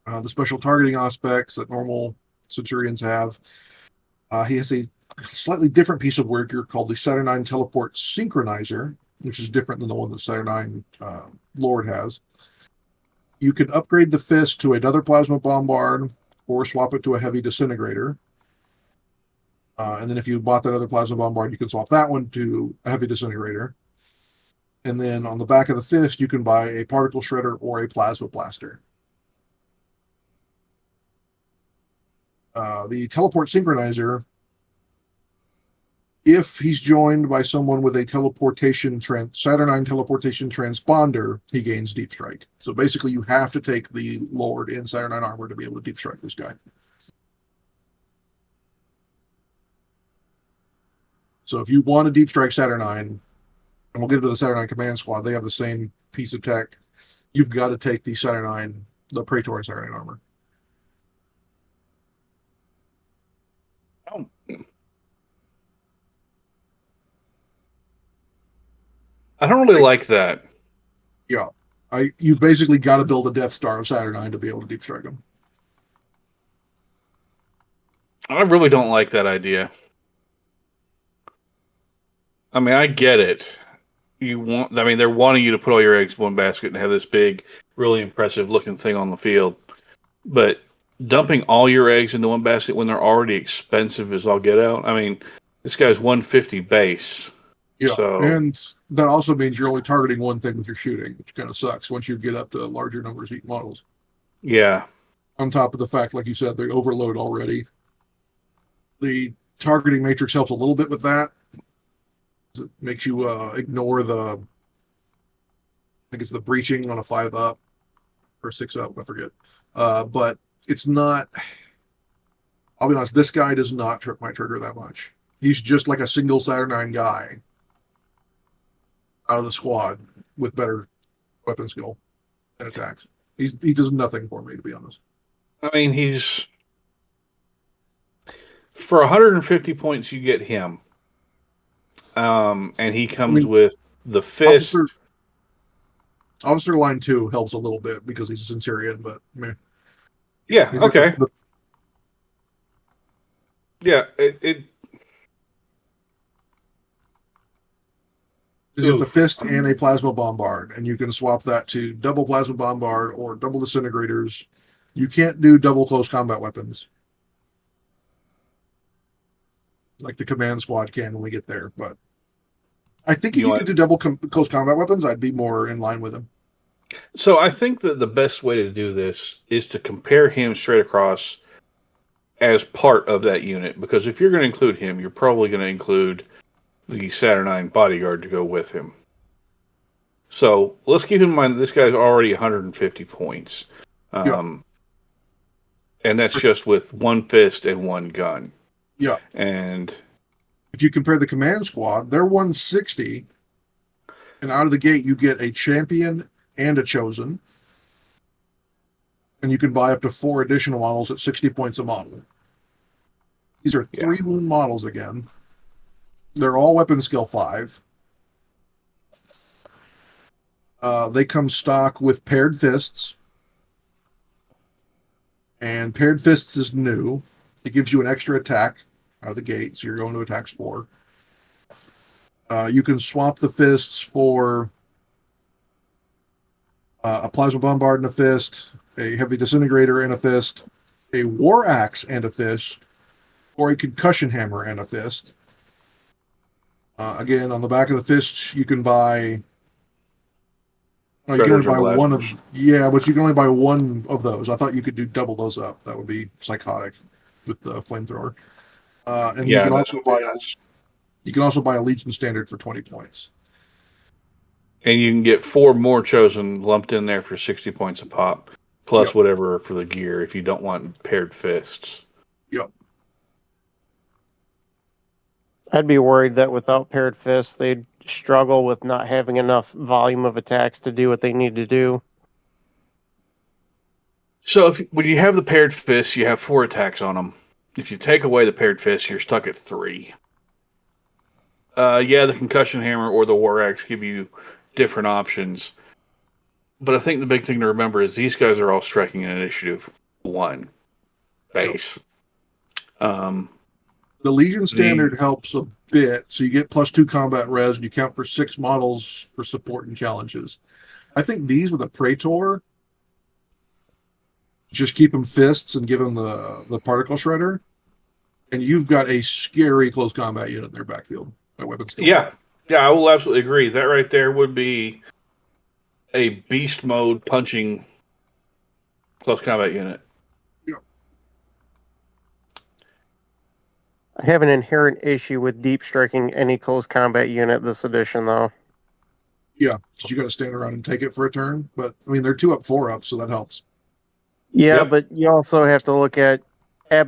The special targeting aspects that normal Centurions have. He has a slightly different piece of work here called the Saturn Teleport Synchronizer, which is different than the one that Saturn Lord has. You can upgrade the fist to another Plasma Bombard or swap it to a Heavy Disintegrator. And then if you bought that other Plasma Bombard, you can swap that one to a Heavy Disintegrator. And then on the back of the fist, you can buy a Particle Shredder or a Plasma Blaster. The Teleport Synchronizer, if he's joined by someone with a Saturn Teleportation Transponder, he gains Deep Strike. So basically, you have to take the Lord in Saturn armor to be able to Deep Strike this guy. So if you want to Deep Strike Saturn, and we'll get into the Saturn Command Squad, they have the same piece of tech. You've got to take the the Praetorian Saturn armor. I don't really like that. Yeah. You basically got to build a Death Star of Saturn to be able to Deep Strike him. I really don't like that idea. I mean, I get it. They're wanting you to put all your eggs in one basket and have this big, really impressive looking thing on the field. But dumping all your eggs into one basket when they're already expensive as all get out. I mean, this guy's 150 base. Yeah, so, and that also means you're only targeting one thing with your shooting, which kind of sucks once you get up to larger numbers of each models. Yeah. On top of the fact, like you said, they overload already. The targeting matrix helps a little bit with that. It makes you ignore I think it's the breaching on a 5-up or 6-up, I forget. But it's not, I'll be honest, this guy does not trip my trigger that much. He's just like a single Saturn guy out of the squad with better weapon skill and attacks. He does nothing for me, to be honest. I mean, for 150 points, you get him. And he comes with the fist. Officer Line 2 helps a little bit because he's a Centurion, but meh. Yeah, okay. Yeah, You have the fist and a Plasma Bombard, and you can swap that to double Plasma Bombard or double Disintegrators. You can't do double close combat weapons like the Command Squad can when we get there, but I think if you could do double close combat weapons, I'd be more in line with him. So I think that the best way to do this is to compare him straight across as part of that unit, because if you're going to include him, you're probably going to include the Saturn bodyguard to go with him. So let's keep in mind that this guy's already 150 points. And that's just with one fist and one gun. Yeah. And if you compare the Command Squad, they're 160. And out of the gate, you get a Champion and a Chosen. And you can buy up to 4 additional models at 60 points a model. These are 3 wound models again. They're all weapon skill 5. They come stock with paired fists. And paired fists is new. It gives you an extra attack out of the gate, so you're going to attacks 4. You can swap the fists for a Plasma Bombard and a fist, a Heavy Disintegrator and a fist, a War Axe and a fist, or a Concussion Hammer and a fist. Again, on the back of the fist, you can buy Oh, you can only Shredders or buy one of, blasters. yeah, but you can only buy one of those. I thought you could do double those up. That would be psychotic with the flamethrower. And Yeah, that's what it is. you can also buy a Legion Standard for 20 points. And you can get 4 more chosen lumped in there for 60 points a pop, plus Yep. whatever for the gear if you don't want paired fists. Yep. I'd be worried that without paired fists, they'd struggle with not having enough volume of attacks to do what they need to do. So when you have the paired fists, you have 4 attacks on them. If you take away the paired fists, you're stuck at 3. The concussion hammer or the war axe give you different options. But I think the big thing to remember is these guys are all striking in initiative 1 base. The Legion Standard helps a bit, so you get +2 combat res, and you count for 6 models for support and challenges. I think these with a Praetor, just keep them fists and give them the particle shredder, and you've got a scary close combat unit in their backfield. By weapon skill. Yeah, I will absolutely agree. That right there would be a beast mode punching close combat unit. I have an inherent issue with deep striking any close combat unit this edition, though. Yeah, so you got to stand around and take it for a turn. But I mean, they're 2 up, 4 up, so that helps. Yeah, Yep. but you also have to look at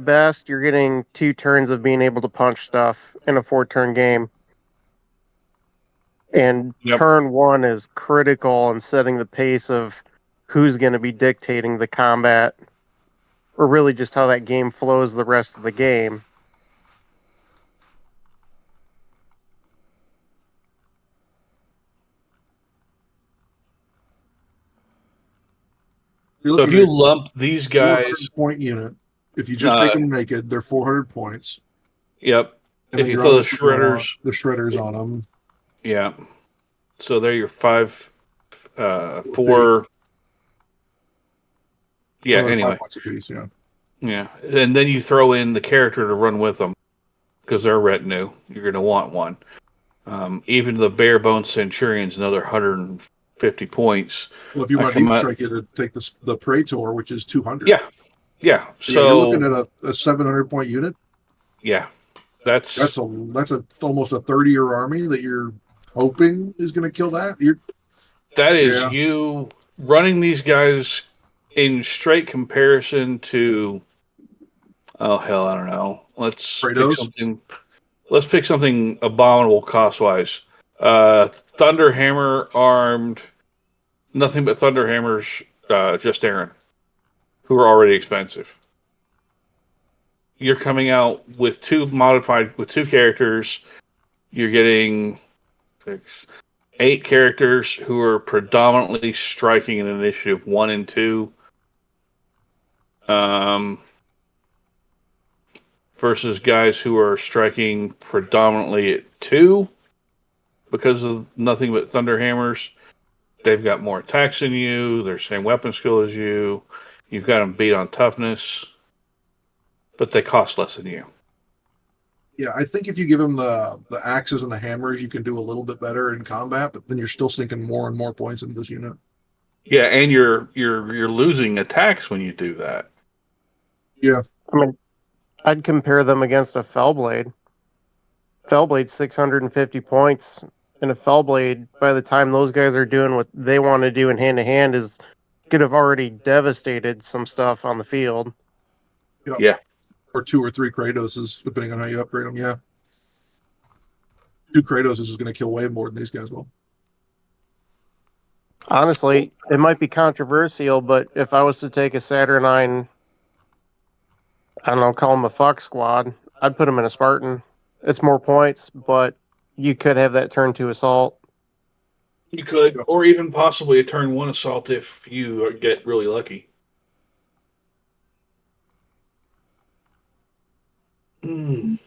best, you're getting 2 turns of being able to punch stuff in a 4-turn game. And Yep. turn 1 is critical in setting the pace of who's going to be dictating the combat, or really just how that game flows the rest of the game. You're So if looking you at lump these guys, 400-point unit. If you just take them naked, they're 400 points. yep. And If then you you're throw the obviously going to want shredders, the shredders on them. yeah. So they're your 5, 4. Yeah. Another 5 Anyway, points apiece, yeah. yeah, and then you throw in the character to run with them because they're retinue. You're going to want one. Even the bare bones Centurion's another 150 points. Well, if you I want come deep out- strike, you have to take the Praetor, which is 200. Yeah. So you're looking So at a 700-point unit. yeah, that's Almost a 30-year army that you're hoping is going to kill that. that is Yeah. you running these guys in straight comparison to. Oh hell, I don't know. Let's Kratos? pick something abominable cost wise. Thunderhammer armed, nothing but Thunderhammers. Just Aaron, who are already expensive. You're coming out with 2 characters. You're getting 8 characters who are predominantly striking in initiative 1 and 2. Versus guys who are striking predominantly at 2 because of nothing but Thunderhammers. They've got more attacks than you. They're same weapon skill as you. You've got them beat on toughness, but they cost less than you. Yeah, I think if you give them the axes and the hammers, you can do a little bit better in combat, but then you're still sinking more and more points into this unit. Yeah, and you're losing attacks when you do that. Yeah. I mean, I'd compare them against a Fellblade. Fellblade's 650 points, and a Fellblade, by the time those guys are doing what they want to do in hand-to-hand, could have already devastated some stuff on the field. Yep. Yeah. Or 2 or 3 Kratoses, depending on how you upgrade them, yeah. 2 Kratoses is going to kill way more than these guys will. Honestly, it might be controversial, but if I was to take a Saturnine, I don't know, call them a fuck squad, I'd put them in a Spartan. It's more points, but you could have that turn 2 assault. You could, or even possibly a turn 1 assault if you get really lucky. I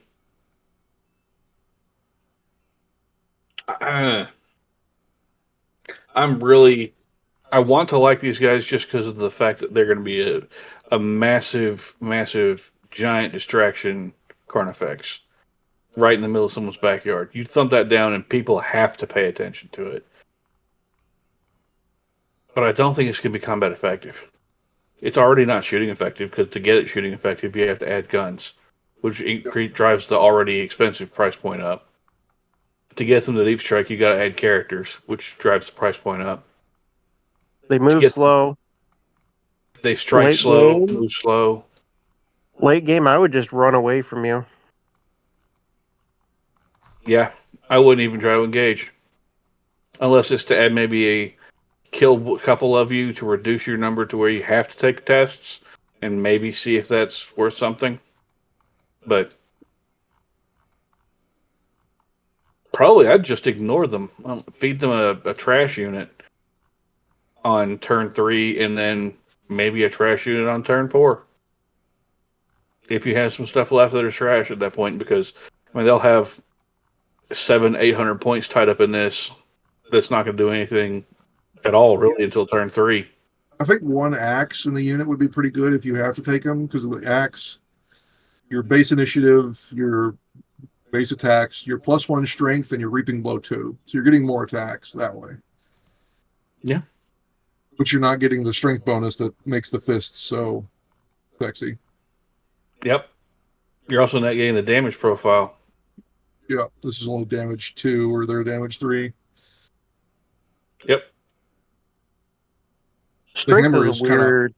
want to like these guys just because of the fact that they're going to be a massive, massive, giant distraction Carnifex right in the middle of someone's backyard. You thump that down and people have to pay attention to it. but I don't think it's going to be combat effective. It's already not shooting effective, because to get it shooting effective, you have to add guns, which drives the already expensive price point up. To get them to deep strike, you got to add characters, which drives the price point up. They move slow. They strike slow, move slow. Late game, I would just run away from you. Yeah, I wouldn't even try to engage. Unless it's to add maybe kill a couple of you to reduce your number to where you have to take tests and maybe see if that's worth something. But probably I'd just ignore them. Feed them a trash unit on turn 3 and then maybe a trash unit on turn 4. If you have some stuff left that is trash at that point, because they'll have 700-800 points tied up in this. That's not going to do anything at all, really, until turn 3. I think one axe in the unit would be pretty good if you have to take them, because of the axe, your base initiative, your base attacks, your +1 strength, and your reaping blow 2. So you're getting more attacks that way. Yeah. But you're not getting the strength bonus that makes the fists so sexy. Yep. You're also not getting the damage profile. Yeah, this is only damage 2, or they're damage 3. Yep. Strength is weird.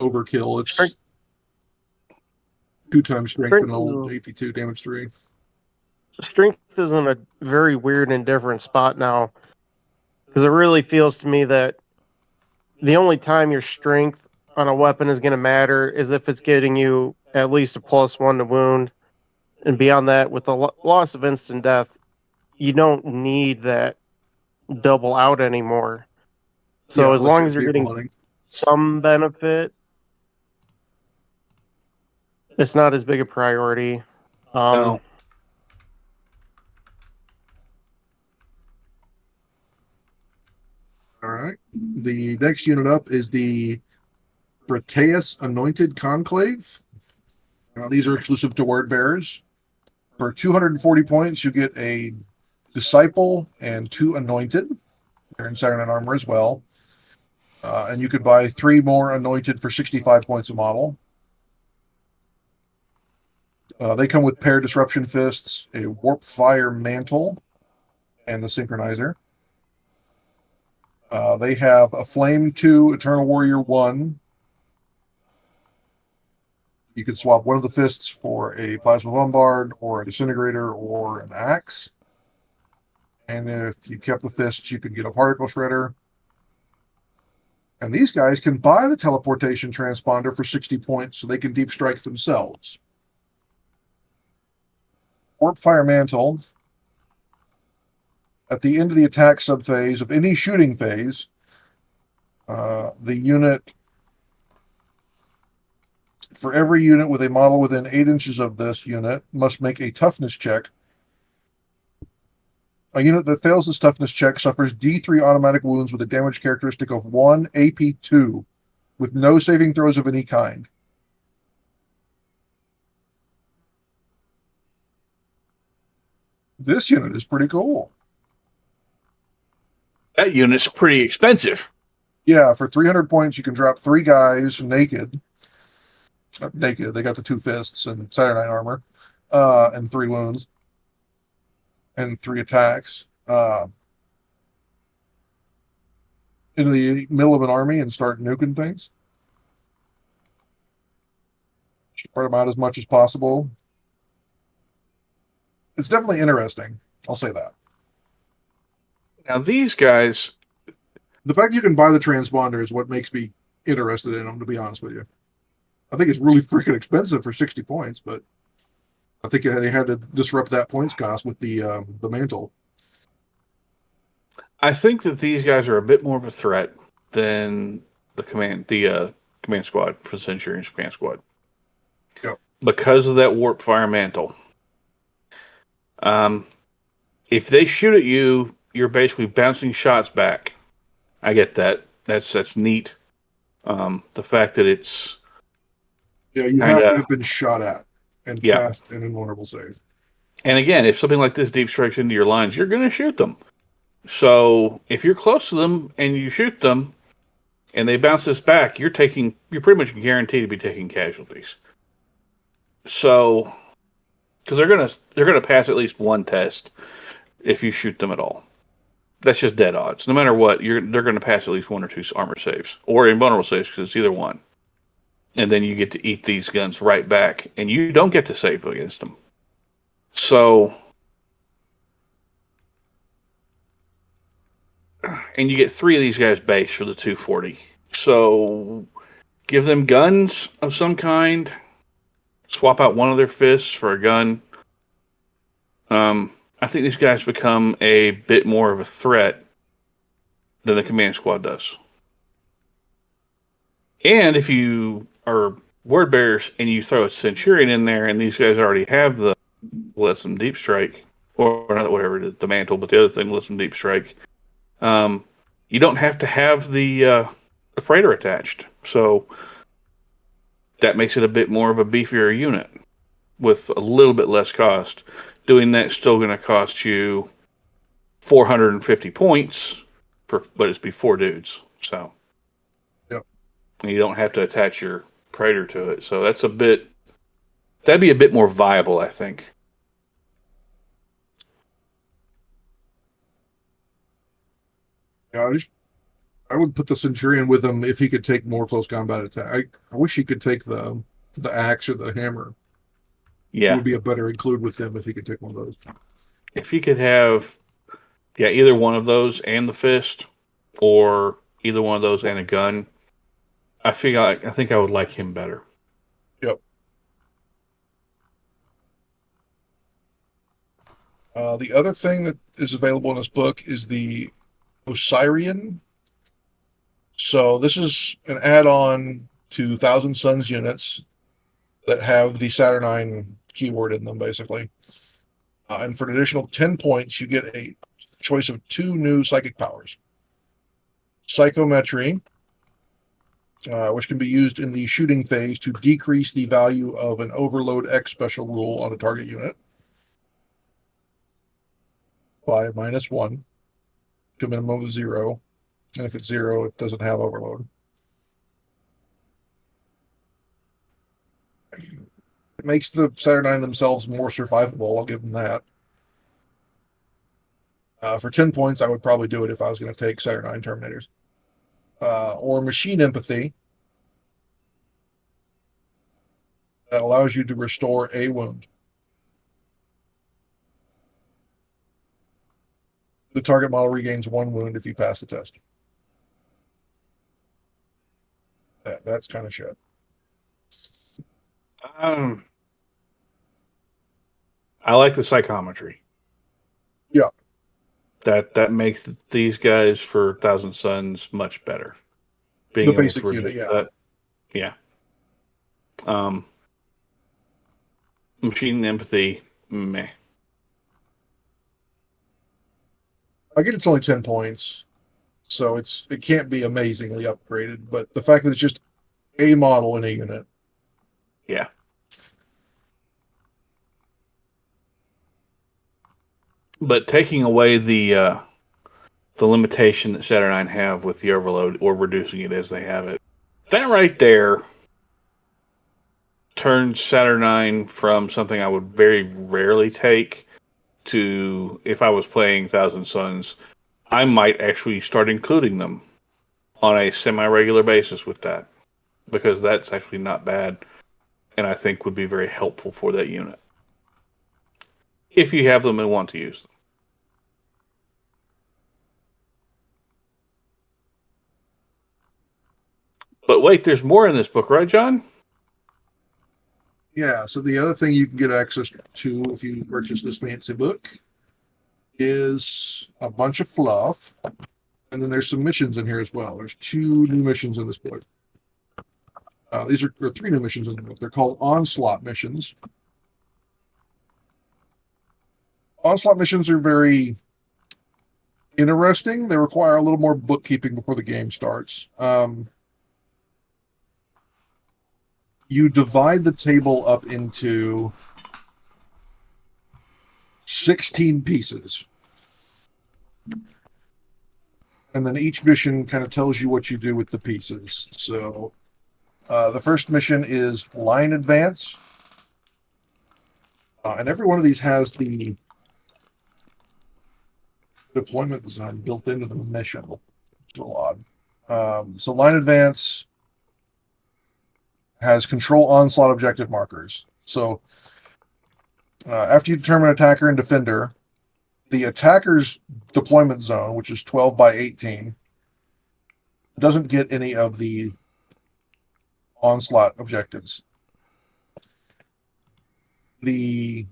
Overkill. It's 2 times strength and old AP2, damage 3. Strength is in a very weird and different spot now. Because it really feels to me that the only time your strength on a weapon is going to matter is if it's getting you at least a +1 to wound. And beyond that, with the loss of instant death, you don't need that double out anymore. So as long as you're getting some benefit, it's not as big a priority. No. All right. The next unit up is the Proteus Anointed Conclave. These are exclusive to word bearers. For 240 points, you get a Disciple and 2 Anointed. They're in Saturn armor as well. And you could buy 3 more Anointed for 65 points a model. They come with paired Disruption Fists, a Warp Fire Mantle, and the Synchronizer. They have a Flame 2, Eternal Warrior 1. You could swap one of the fists for a Plasma Bombard, or a Disintegrator, or an Axe. And if you kept the fists, you could get a Particle Shredder. And these guys can buy the Teleportation Transponder for 60 points so they can deep strike themselves. Warp Fire Mantle. At the end of the attack subphase of any shooting phase, the unit, for every unit with a model within 8 inches of this unit, must make a toughness check. A unit that fails this toughness check suffers D3 automatic wounds with a damage characteristic of 1 AP2, with no saving throws of any kind. This unit is pretty cool. That unit's pretty expensive. Yeah, for 300 points, you can drop 3 guys naked. Naked, they got the 2 fists and Saturnine armor, and 3 wounds, and 3 attacks. Into the middle of an army and start nuking things. Spread them out as much as possible. It's definitely interesting. I'll say that. Now, these guys... The fact you can buy the transponder is what makes me interested in them, to be honest with you. I think it's really freaking expensive for 60 points, but I think they had to disrupt that points cost with the mantle. I think that these guys are a bit more of a threat than the command squad for the Centurion's command squad. Yep. Because of that Warp Fire Mantle. If they shoot at you, you're basically bouncing shots back. I get that. That's neat. The fact that it's... Yeah, you have to have been shot at and cast an invulnerable save. And again, if something like this deep strikes into your lines, you're going to shoot them. So if you're close to them and you shoot them, and they bounce this back, you're pretty much guaranteed to be taking casualties. So, because they're gonna pass at least one test if you shoot them at all. That's just dead odds. No matter what, they're going to pass at least one or two armor saves or invulnerable saves, because it's either one. And then you get to eat these guns right back, and you don't get to save against them. So, and you get 3 of these guys base for the 240. So, give them guns of some kind. Swap out one of their fists for a gun. I think these guys become a bit more of a threat than the command squad does. And if you are word bearers and you throw a Centurion in there, and these guys already have the lets them deep strike, or not whatever, the mantle, but the other thing lets them deep strike, you don't have to have the freighter attached. So that makes it a bit more of a beefier unit with a little bit less cost. Doing that's still going to cost you 450 points, but it's be 4 dudes. So, yep. And you don't have to attach your Praetor to it. So that'd be a bit more viable, I think. Yeah, I would put the Centurion with him if he could take more close combat attack. I wish he could take the axe or the hammer. Yeah. It would be a better include with them if he could take one of those. If he could have, either one of those and the fist, or either one of those and a gun, I think I would like him better. Yep. The other thing that is available in this book is the Osirian. So this is an add-on to Thousand Suns units that have the Saturnine keyword in them, basically. And for an additional 10 points, you get a choice of 2 new psychic powers. Psychometry, which can be used in the shooting phase to decrease the value of an Overload X special rule on a target unit by -1 to a minimum of 0. And if it's 0, it doesn't have Overload. It makes the Saturnine themselves more survivable, I'll give them that. For 10 points, I would probably do it if I was going to take Saturnine Terminators. Or Machine Empathy. That allows you to restore a wound. The target model regains 1 wound if you pass the test. That's kind of shit. I like the psychometry. Yeah. That makes these guys for Thousand Suns much better. Being The able basic to unit, yeah. That, yeah. Machine Empathy, meh. I get it's only 10 points, so it can't be amazingly upgraded, but the fact that it's just a model in a unit. Yeah. But taking away the limitation that Saturnine have with the overload, or reducing it as they have it, that right there turns Saturnine from something I would very rarely take to, if I was playing Thousand Suns, I might actually start including them on a semi-regular basis with that, because that's actually not bad, and I think would be very helpful for that unit if you have them and want to use them. But wait, there's more in this book, right, John? Yeah, so the other thing you can get access to if you purchase this fancy book is a bunch of fluff, and then there's some missions in here as well. There's 2 new missions in this book. These are 3 new missions in the book. They're called Onslaught missions. Onslaught missions are very interesting. They require a little more bookkeeping before the game starts. You divide the table up into 16 pieces. And then each mission kind of tells you what you do with the pieces. So the first mission is line advance. And every one of these has the deployment zone built into the mission. It's a lot. So line advance has control onslaught objective markers. So after you determine attacker and defender, the attacker's deployment zone, which is 12 by 18, doesn't get any of the onslaught objectives. The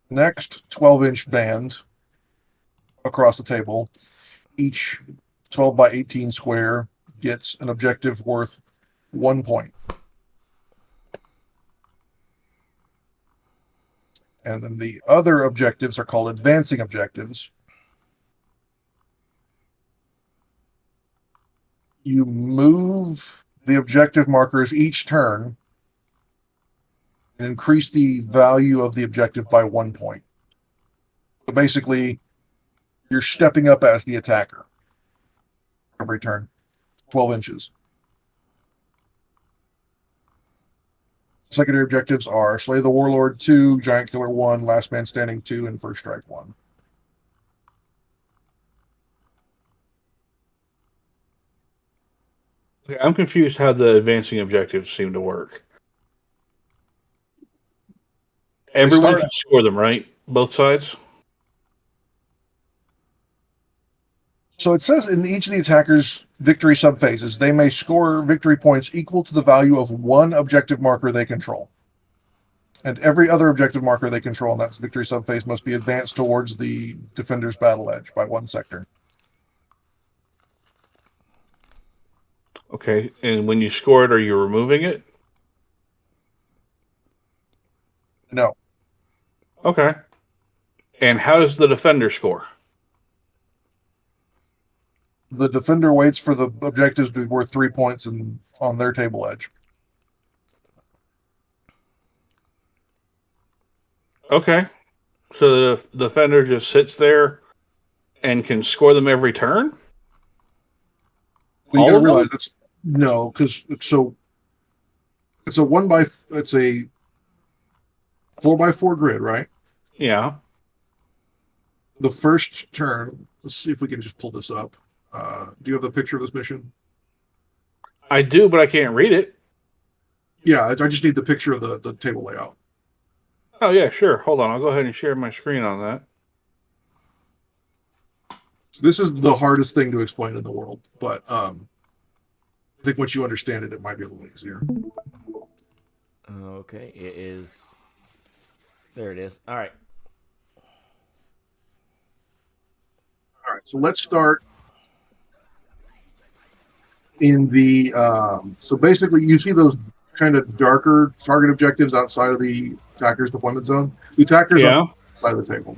next 12-inch band across the table, each 12 by 18 square gets an objective worth 1 point. And then the other objectives are called advancing objectives. You move the objective markers each turn and increase the value of the objective by 1 point. So basically, you're stepping up as the attacker every turn, 12 inches. Secondary objectives are Slay the Warlord 2, Giant Killer 1, Last Man Standing 2, and First Strike 1. Okay, I'm confused how the advancing objectives seem to work. Everyone can score them, right? Both sides? So it says in each of the attacker's victory subphases, they may score victory points equal to the value of one objective marker they control. And every other objective marker they control in that victory subphase must be advanced towards the defender's battle edge by 1 sector. Okay, and when you score it, are you removing it? No. Okay. And how does the defender score? The defender waits for the objectives to be worth 3 points and on their table edge. Okay. So the defender just sits there and can score them every turn? Well, you gotta realize that's no, because it's a 4x4 grid, right? Yeah. The first turn, let's see if we can just pull this up. Do you have the picture of this mission? I do, but I can't read it. Yeah, I just need the picture of the table layout. Oh, yeah, sure. Hold on. I'll go ahead and share my screen on that. This is the hardest thing to explain in the world, but I think once you understand it, it might be a little easier. Okay, it is. There it is. All right. All right, so let's start in the so basically you see those kind of darker target objectives outside of the attacker's deployment zone. The attacker's on the side of the table.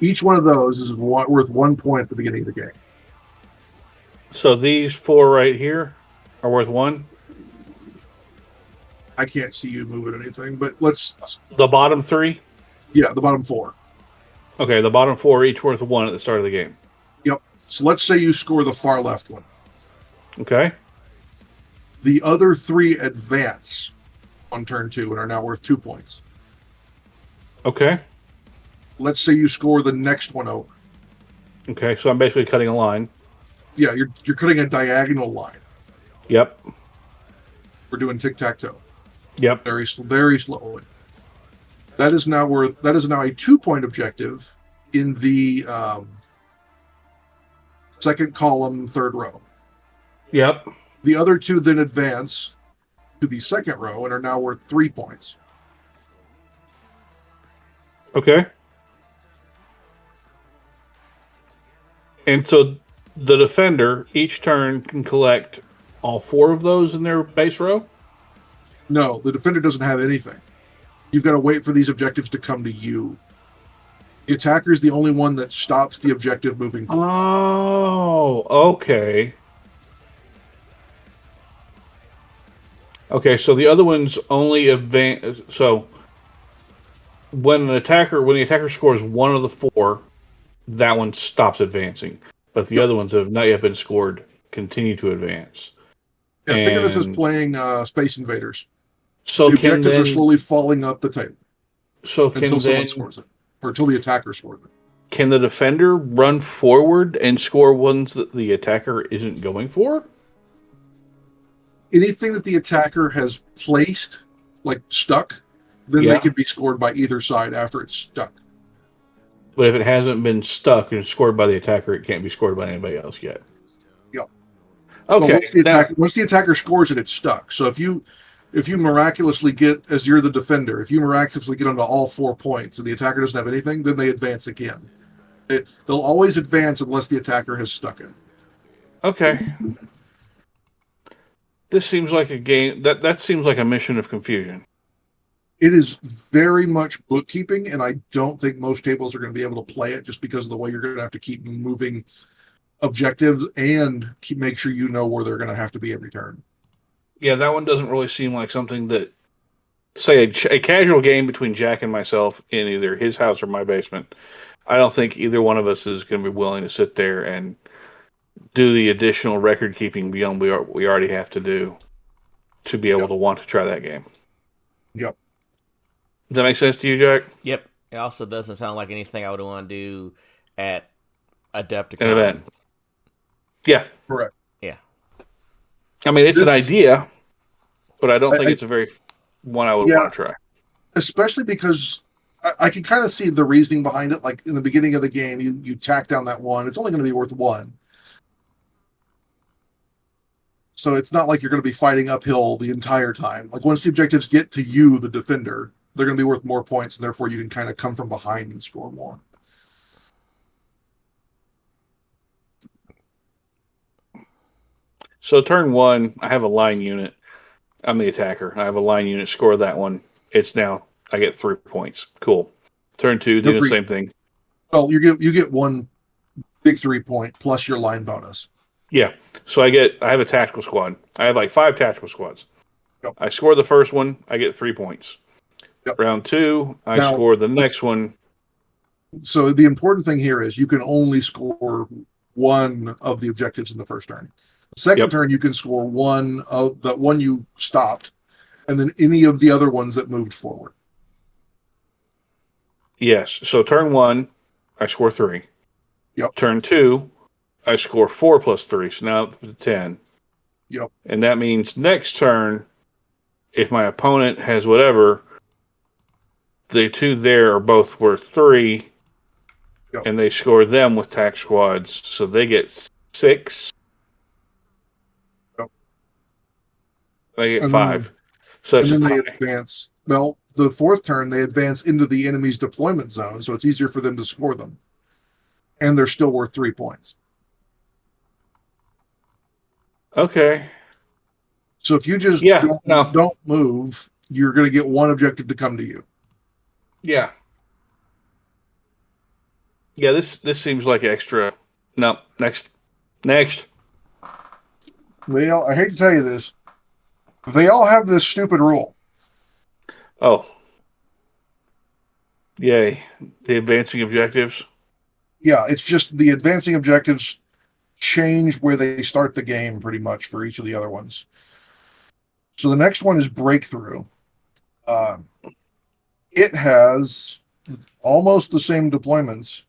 Each one of those is worth 1 point at the beginning of the game. So these 4 right here are worth 1? I can't see you moving anything, but let's... The bottom 3? Yeah, the bottom 4. Okay, the bottom 4 are each worth 1 at the start of the game. Yep. So let's say you score the far left one. Okay. The other 3 advance on turn 2 and are now worth 2 points. Okay. Let's say you score the next one over. Okay, so I'm basically cutting a line. Yeah, you're cutting a diagonal line. Yep. We're doing tic-tac-toe. Yep. Very slowly. That is now a 2-point objective in the second column, third row. Yep. The other 2 then advance to the second row and are now worth 3 points. Okay. And so the defender each turn can collect all 4 of those in their base row? No, the defender doesn't have anything. You've got to wait for these objectives to come to you. The attacker is the only one that stops the objective moving forward. Oh, okay. Okay, so the other ones only advance. So when the attacker scores 1 of the 4, that one stops advancing. But the other ones that have not yet been scored continue to advance. Yeah, think of this as playing Space Invaders. So the objectives are slowly falling up the table. So until someone scores it, or until the attacker scores it. Can the defender run forward and score ones that the attacker isn't going for? Anything that the attacker has placed, like stuck, then they can be scored by either side after it's stuck. But if it hasn't been stuck and scored by the attacker, it can't be scored by anybody else yet. Yep. Okay. Well, once the attacker scores it, it's stuck. So if you miraculously get, as you're the defender, if you miraculously get onto all 4 points and the attacker doesn't have anything, then they advance again. They'll always advance unless the attacker has stuck it. Okay. This seems like a game that seems like a mission of confusion. It is very much bookkeeping, and I don't think most tables are going to be able to play it just because of the way you're going to have to keep moving objectives and make sure you know where they're going to have to be every turn. Yeah, that one doesn't really seem like something that, say, a casual game between Jack and myself in either his house or my basement. I don't think either one of us is going to be willing to sit there and do the additional record keeping beyond we already have to do to be able to want to try that game. Yep. Does that make sense to you, Jack? Yep. It also doesn't sound like anything I would want to do at Adepticon. An event. Yeah. Correct. Yeah. I mean, it's an idea, but I don't think it's a very one I would want to try. Especially because I can kind of see the reasoning behind it. Like in the beginning of the game, you tack down that one. It's only going to be worth 1. So it's not like you're going to be fighting uphill the entire time. Like once the objectives get to you, the defender, they're going to be worth more points, and therefore you can kind of come from behind and score more. So turn 1, I have a line unit. I'm the attacker. I have a line unit, score that one. It's now, I get 3 points. Cool. Turn 2, do the same thing. Well, you get 1 victory point plus your line bonus. Yeah. So I have a tactical squad. I have like 5 tactical squads. Yep. I score the first one, I get 3 points. Yep. Round 2, I score the next one. So the important thing here is you can only score 1 of the objectives in the first turn. The second turn, you can score 1 of the one you stopped, and then any of the other ones that moved forward. Yes. So turn 1, I score 3. Yep. Turn 2, I score 4 plus 3, so now up to 10. Yep. And that means next turn, if my opponent has whatever, the 2 there are both worth 3, and they score them with tac squads, so they get 6. Yep. They get 5. So that's and then they advance. Well, the 4th turn, they advance into the enemy's deployment zone, so it's easier for them to score them. And they're still worth 3 points. Okay. So if you just don't move, you're going to get 1 objective to come to you. Yeah. Yeah, this seems like extra. No, next. Well, I hate to tell you this. They all have this stupid rule. Oh. Yay. The advancing objectives? Yeah, it's just the advancing objectives change where they start the game pretty much for each of the other ones. So the next one is Breakthrough. It has almost the same deployments,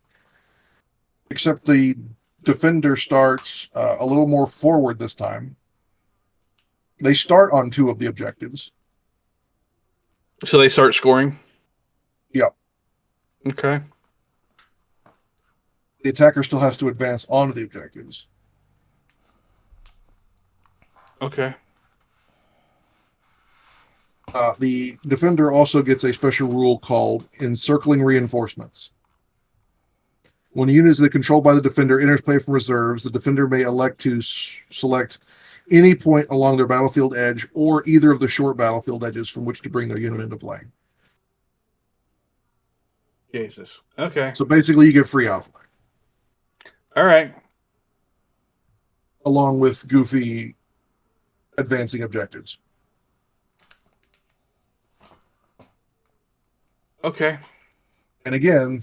except the defender starts a little more forward this time. They start on 2 of the objectives. So they start scoring? Yep. Okay. The attacker still has to advance onto the objectives. Okay. The defender also gets a special rule called Encircling Reinforcements. When a unit is controlled by the defender enters play from reserves, the defender may elect to select any point along their battlefield edge or either of the short battlefield edges from which to bring their unit into play. Jesus. Okay. So basically, you get free alpha. All right. Along with goofy advancing objectives. Okay. And again,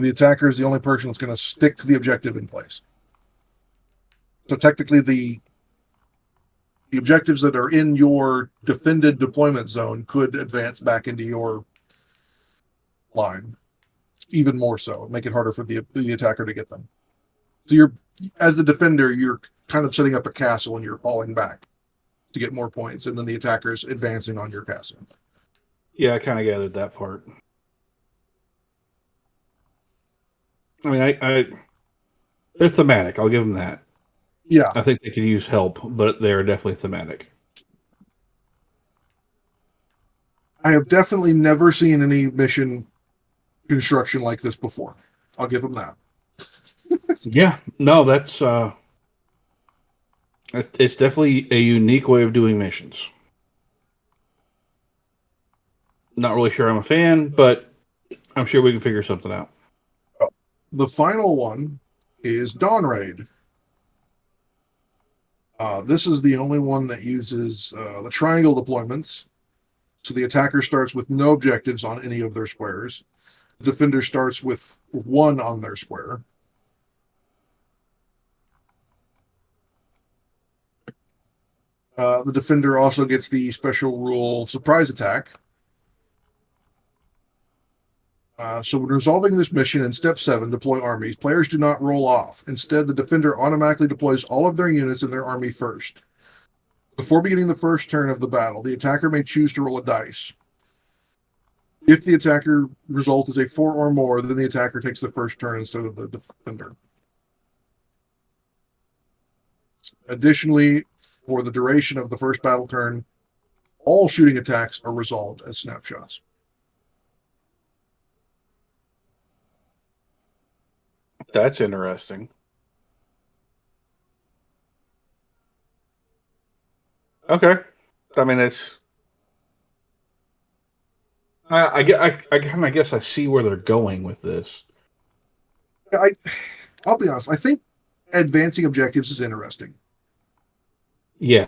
The attacker is the only person that's going to stick to the objective in place. So technically, the objectives that are in your defended deployment zone could advance back into your line, even more so, make it harder for the attacker to get them. So you're, as the defender, you're kind of setting up a castle and you're falling back to get more points, and then the attacker's advancing on your castle. Yeah, I kind of gathered that part. I mean, they're thematic. I'll give them that. Yeah. I think they could use help, but they're definitely thematic. I have definitely never seen any mission construction like this before. I'll give them that. Yeah, no, that's it's definitely a unique way of doing missions. Not really sure I'm a fan, but I'm sure we can figure something out. The final one is Dawn Raid. This is the only one that uses the triangle deployments. So the attacker starts with no objectives on any of their squares. The defender starts with one on their square. The defender also gets the special rule surprise attack. So when resolving this mission in Step 7, deploy armies, players do not roll off. Instead, the defender automatically deploys all of their units in their army first. Before beginning the first turn of the battle, the attacker may choose to roll a dice. If the attacker result is a 4 or more, then the attacker takes the first turn instead of the defender. Additionally, for the duration of the first battle turn, all shooting attacks are resolved as snapshots. That's interesting. Okay. I mean, it's... I kind of guess I see where they're going with this. I'll be honest. I think advancing objectives is interesting. Yes.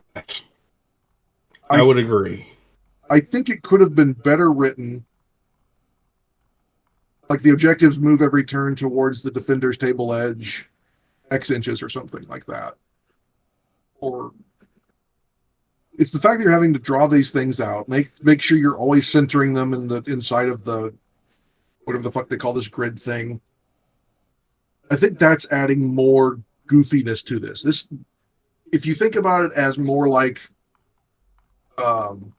I would agree. I think it could have been better written. Like the objectives move every turn towards the defender's table edge, X inches or something like that. Or it's the fact that you're having to draw these things out, make sure you're always centering them in the inside of the whatever the fuck they call this grid thing. I think that's adding more goofiness to this. This, if you think about it as more like the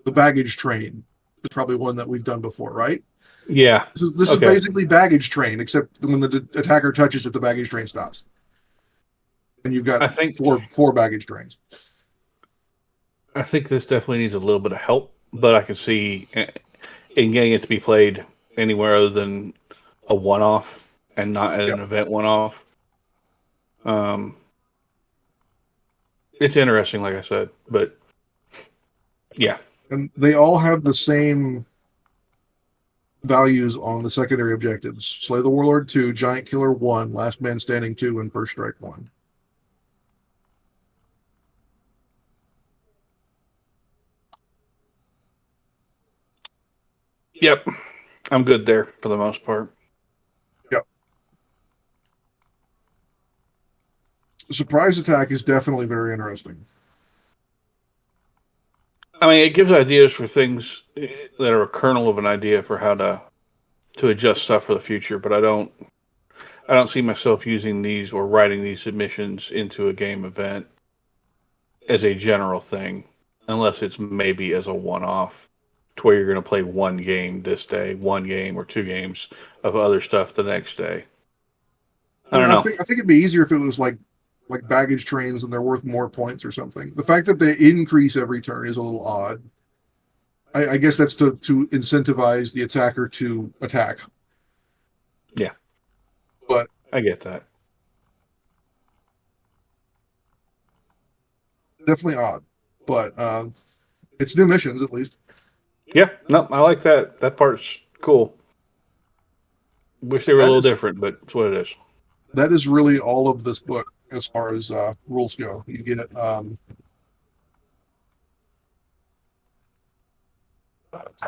baggage train, is probably one that we've done before, right? Yeah. This is basically baggage train, except when the attacker touches it, the baggage train stops. And you've got four baggage trains. I think this definitely needs a little bit of help, but I can see in getting it to be played anywhere other than a one-off and not at an event one-off. It's interesting, like I said, but yeah. And they all have the same values on the secondary objectives. Slay the Warlord 2, Giant Killer 1, Last Man Standing 2, and First Strike 1. Yep. I'm good there for the most part. Yep. Surprise attack is definitely very interesting. I mean, it gives ideas for things that are a kernel of an idea for how to adjust stuff for the future, but I don't see myself using these or writing these submissions into a game event as a general thing, unless it's maybe as a one-off, to where you're going to play one game this day, one game or two games of other stuff the next day. I don't know. I think it'd be easier if it was like baggage trains and they're worth more points or something. The fact that they increase every turn is a little odd. I guess that's to incentivize the attacker to attack. Yeah. But I get that. Definitely odd. But it's new missions at least. Yeah, no, I like that. That part's cool. Wish they were a little different, but it's what it is. That is really all of this book as far as rules go. You get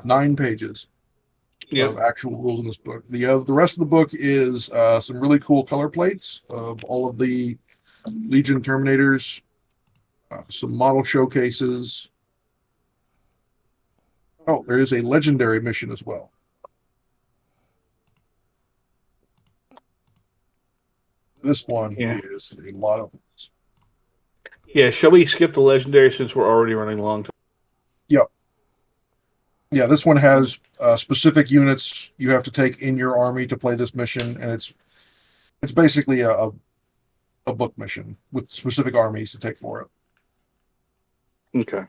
9 pages. Yep. of actual rules in this book. The rest of the book is some really cool color plates of all of the Legion Terminators, some model showcases. Oh, there is a legendary mission as well. This one is a lot of. Yeah, shall we skip the legendary since we're already running long? Yep. Yeah, this one has specific units you have to take in your army to play this mission, and it's basically a book mission with specific armies to take for it. Okay.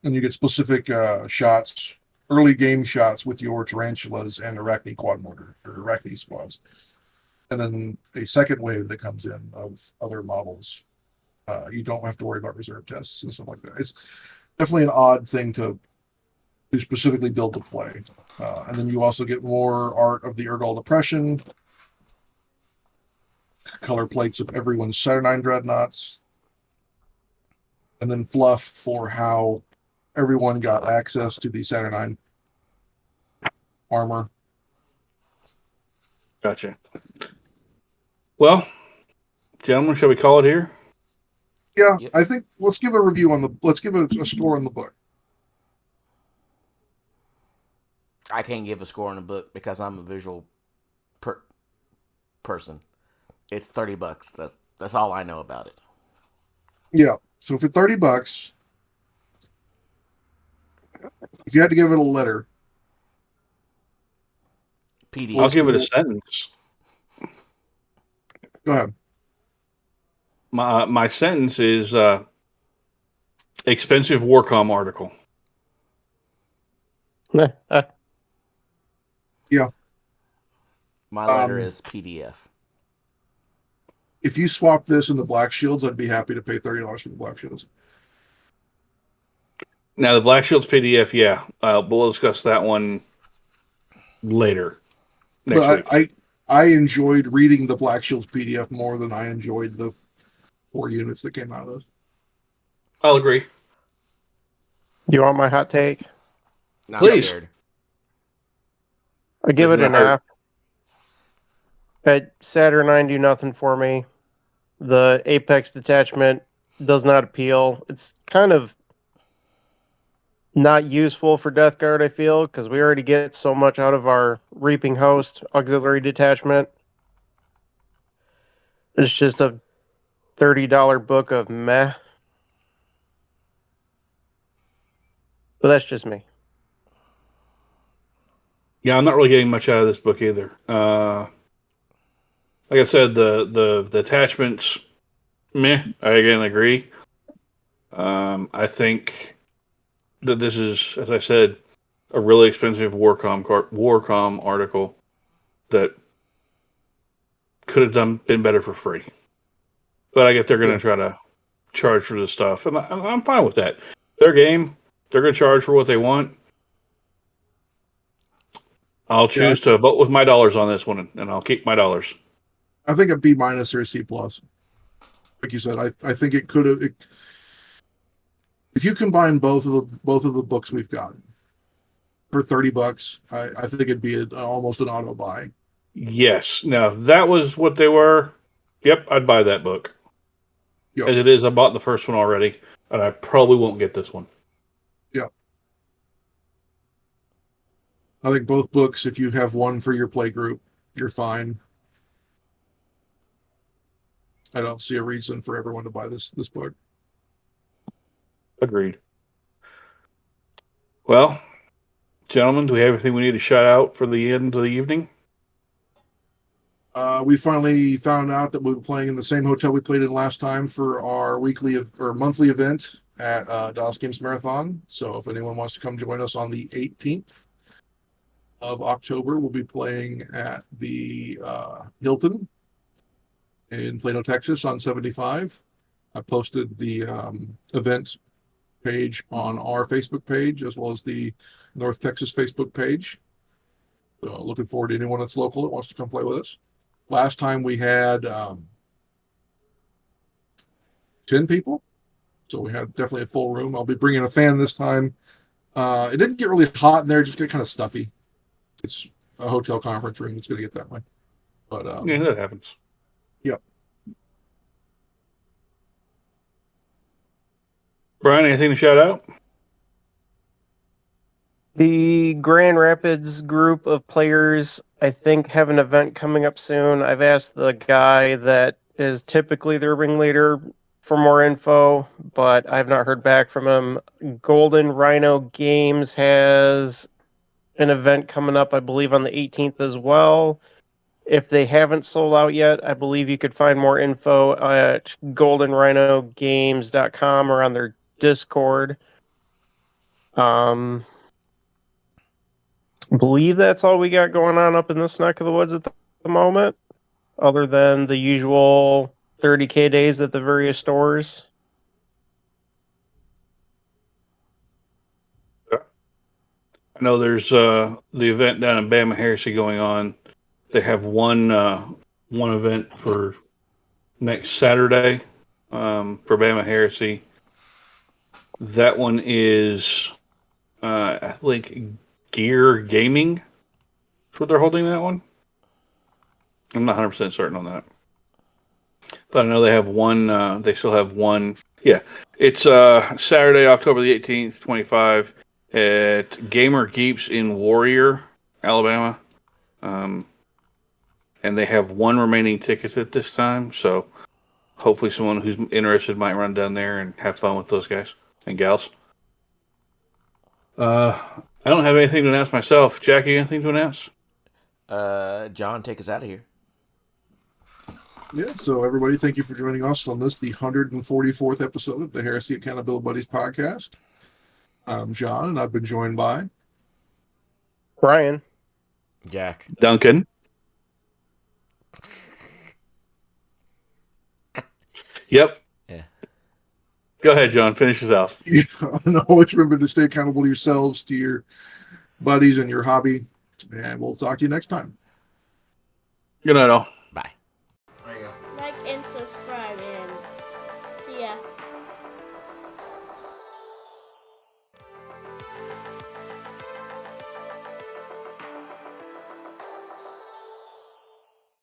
And you get specific shots, early game shots with your tarantulas and Arachne quad mortar or Arachne squads, and then a second wave that comes in of other models. You don't have to worry about reserve tests and stuff like that. It's definitely an odd thing to specifically build to play. And then you also get more art of the Urgal Depression, color plates of everyone's Saturnine dreadnoughts, and then fluff for how everyone got access to the Saturnine armor. Gotcha. Well, gentlemen, shall we call it here? Yeah, Yep. I think let's give a review on let's give a score on the book. I can't give a score on the book because I'm a visual person. It's $30. That's all I know about it. Yeah. So for $30, if you had to give it a letter, PDF. I'll give it a sentence. go ahead. My sentence is expensive Warcom article. Yeah. My letter is PDF. If you swap this and the Black Shields, I'd be happy to pay $30 for the Black Shields. Now, the Black Shields PDF, yeah. We'll discuss that one later. Next But week. I enjoyed reading the Black Shields PDF more than I enjoyed the 4 units that came out of those. I'll agree. You want my hot take? Not Please. scared. I give it Doesn't an hurt. F. At Saturnine do nothing for me. The Apex detachment does not appeal. It's kind of not useful for Death Guard, I feel, because we already get so much out of our Reaping Host auxiliary detachment. It's just a $30 book of meh. But that's just me. Yeah, I'm not really getting much out of this book either. Like I said, the attachments, meh. I again agree. I think that this is, as I said, a really expensive Warcom article that could have been better for free. But I get they're going to try to charge for this stuff, and I'm fine with that. Their game, they're going to charge for what they want. I'll choose to vote with my dollars on this one, and I'll keep my dollars. I think a B- or a C+. Like you said, I think it could have. If you combine both of the books we've got for $30, I think it'd be almost an auto buy. Yes. Now, if that was what they were, yep, I'd buy that book. Yep. As it is, I bought the first one already, and I probably won't get this one. Yeah. I think both books, if you have one for your play group, you're fine. I don't see a reason for everyone to buy this book. Agreed. Well, gentlemen, do we have everything we need to shout out for the end of the evening? We finally found out that we were playing in the same hotel we played in last time for our weekly or monthly event at Dallas Games Marathon. So if anyone wants to come join us on the 18th of October, we'll be playing at the Hilton in Plano, Texas on 75. I posted the event page on our Facebook page as well as the North Texas Facebook page. So looking forward to anyone that's local that wants to come play with us. Last time we had 10 people, so we had definitely a full room. I'll be bringing a fan this time It didn't get really hot in there; just got kind of stuffy. It's a hotel conference room; it's going to get that way. But Yeah, that happens. Yep. Brian, anything to shout out? The Grand Rapids group of players, I think, have an event coming up soon. I've asked the guy that is typically their ringleader for more info, but I've not heard back from him. Golden Rhino Games has an event coming up, I believe, on the 18th as well. If they haven't sold out yet, I believe you could find more info at goldenrhinogames.com or on their Discord. Believe that's all we got going on up in this neck of the woods at the moment, other than the usual 30K days at the various stores. I know there's the event down in Bama Heresy going on. They have one event for next Saturday for Bama Heresy. That one is, I think, Gear Gaming. That's what they're holding that one. I'm not 100% certain on that. But I know they have one, they still have one. Yeah, it's Saturday, October the 18th, 25, at Gamer Geeps in Warrior, Alabama. And they have one remaining ticket at this time, so hopefully someone who's interested might run down there and have fun with those guys and gals. I don't have anything to announce myself. Jackie, anything to announce? John, take us out of here. Yeah, so everybody, thank you for joining us on this, the 144th episode of the Heresy Accountability Buddies podcast. I'm John, and I've been joined by Brian. Jack. Duncan. Yep. Yeah. Go ahead, John. Finish this off. Yeah, and always remember to stay accountable to yourselves, to your buddies, and your hobby. And we'll talk to you next time. Good night, all.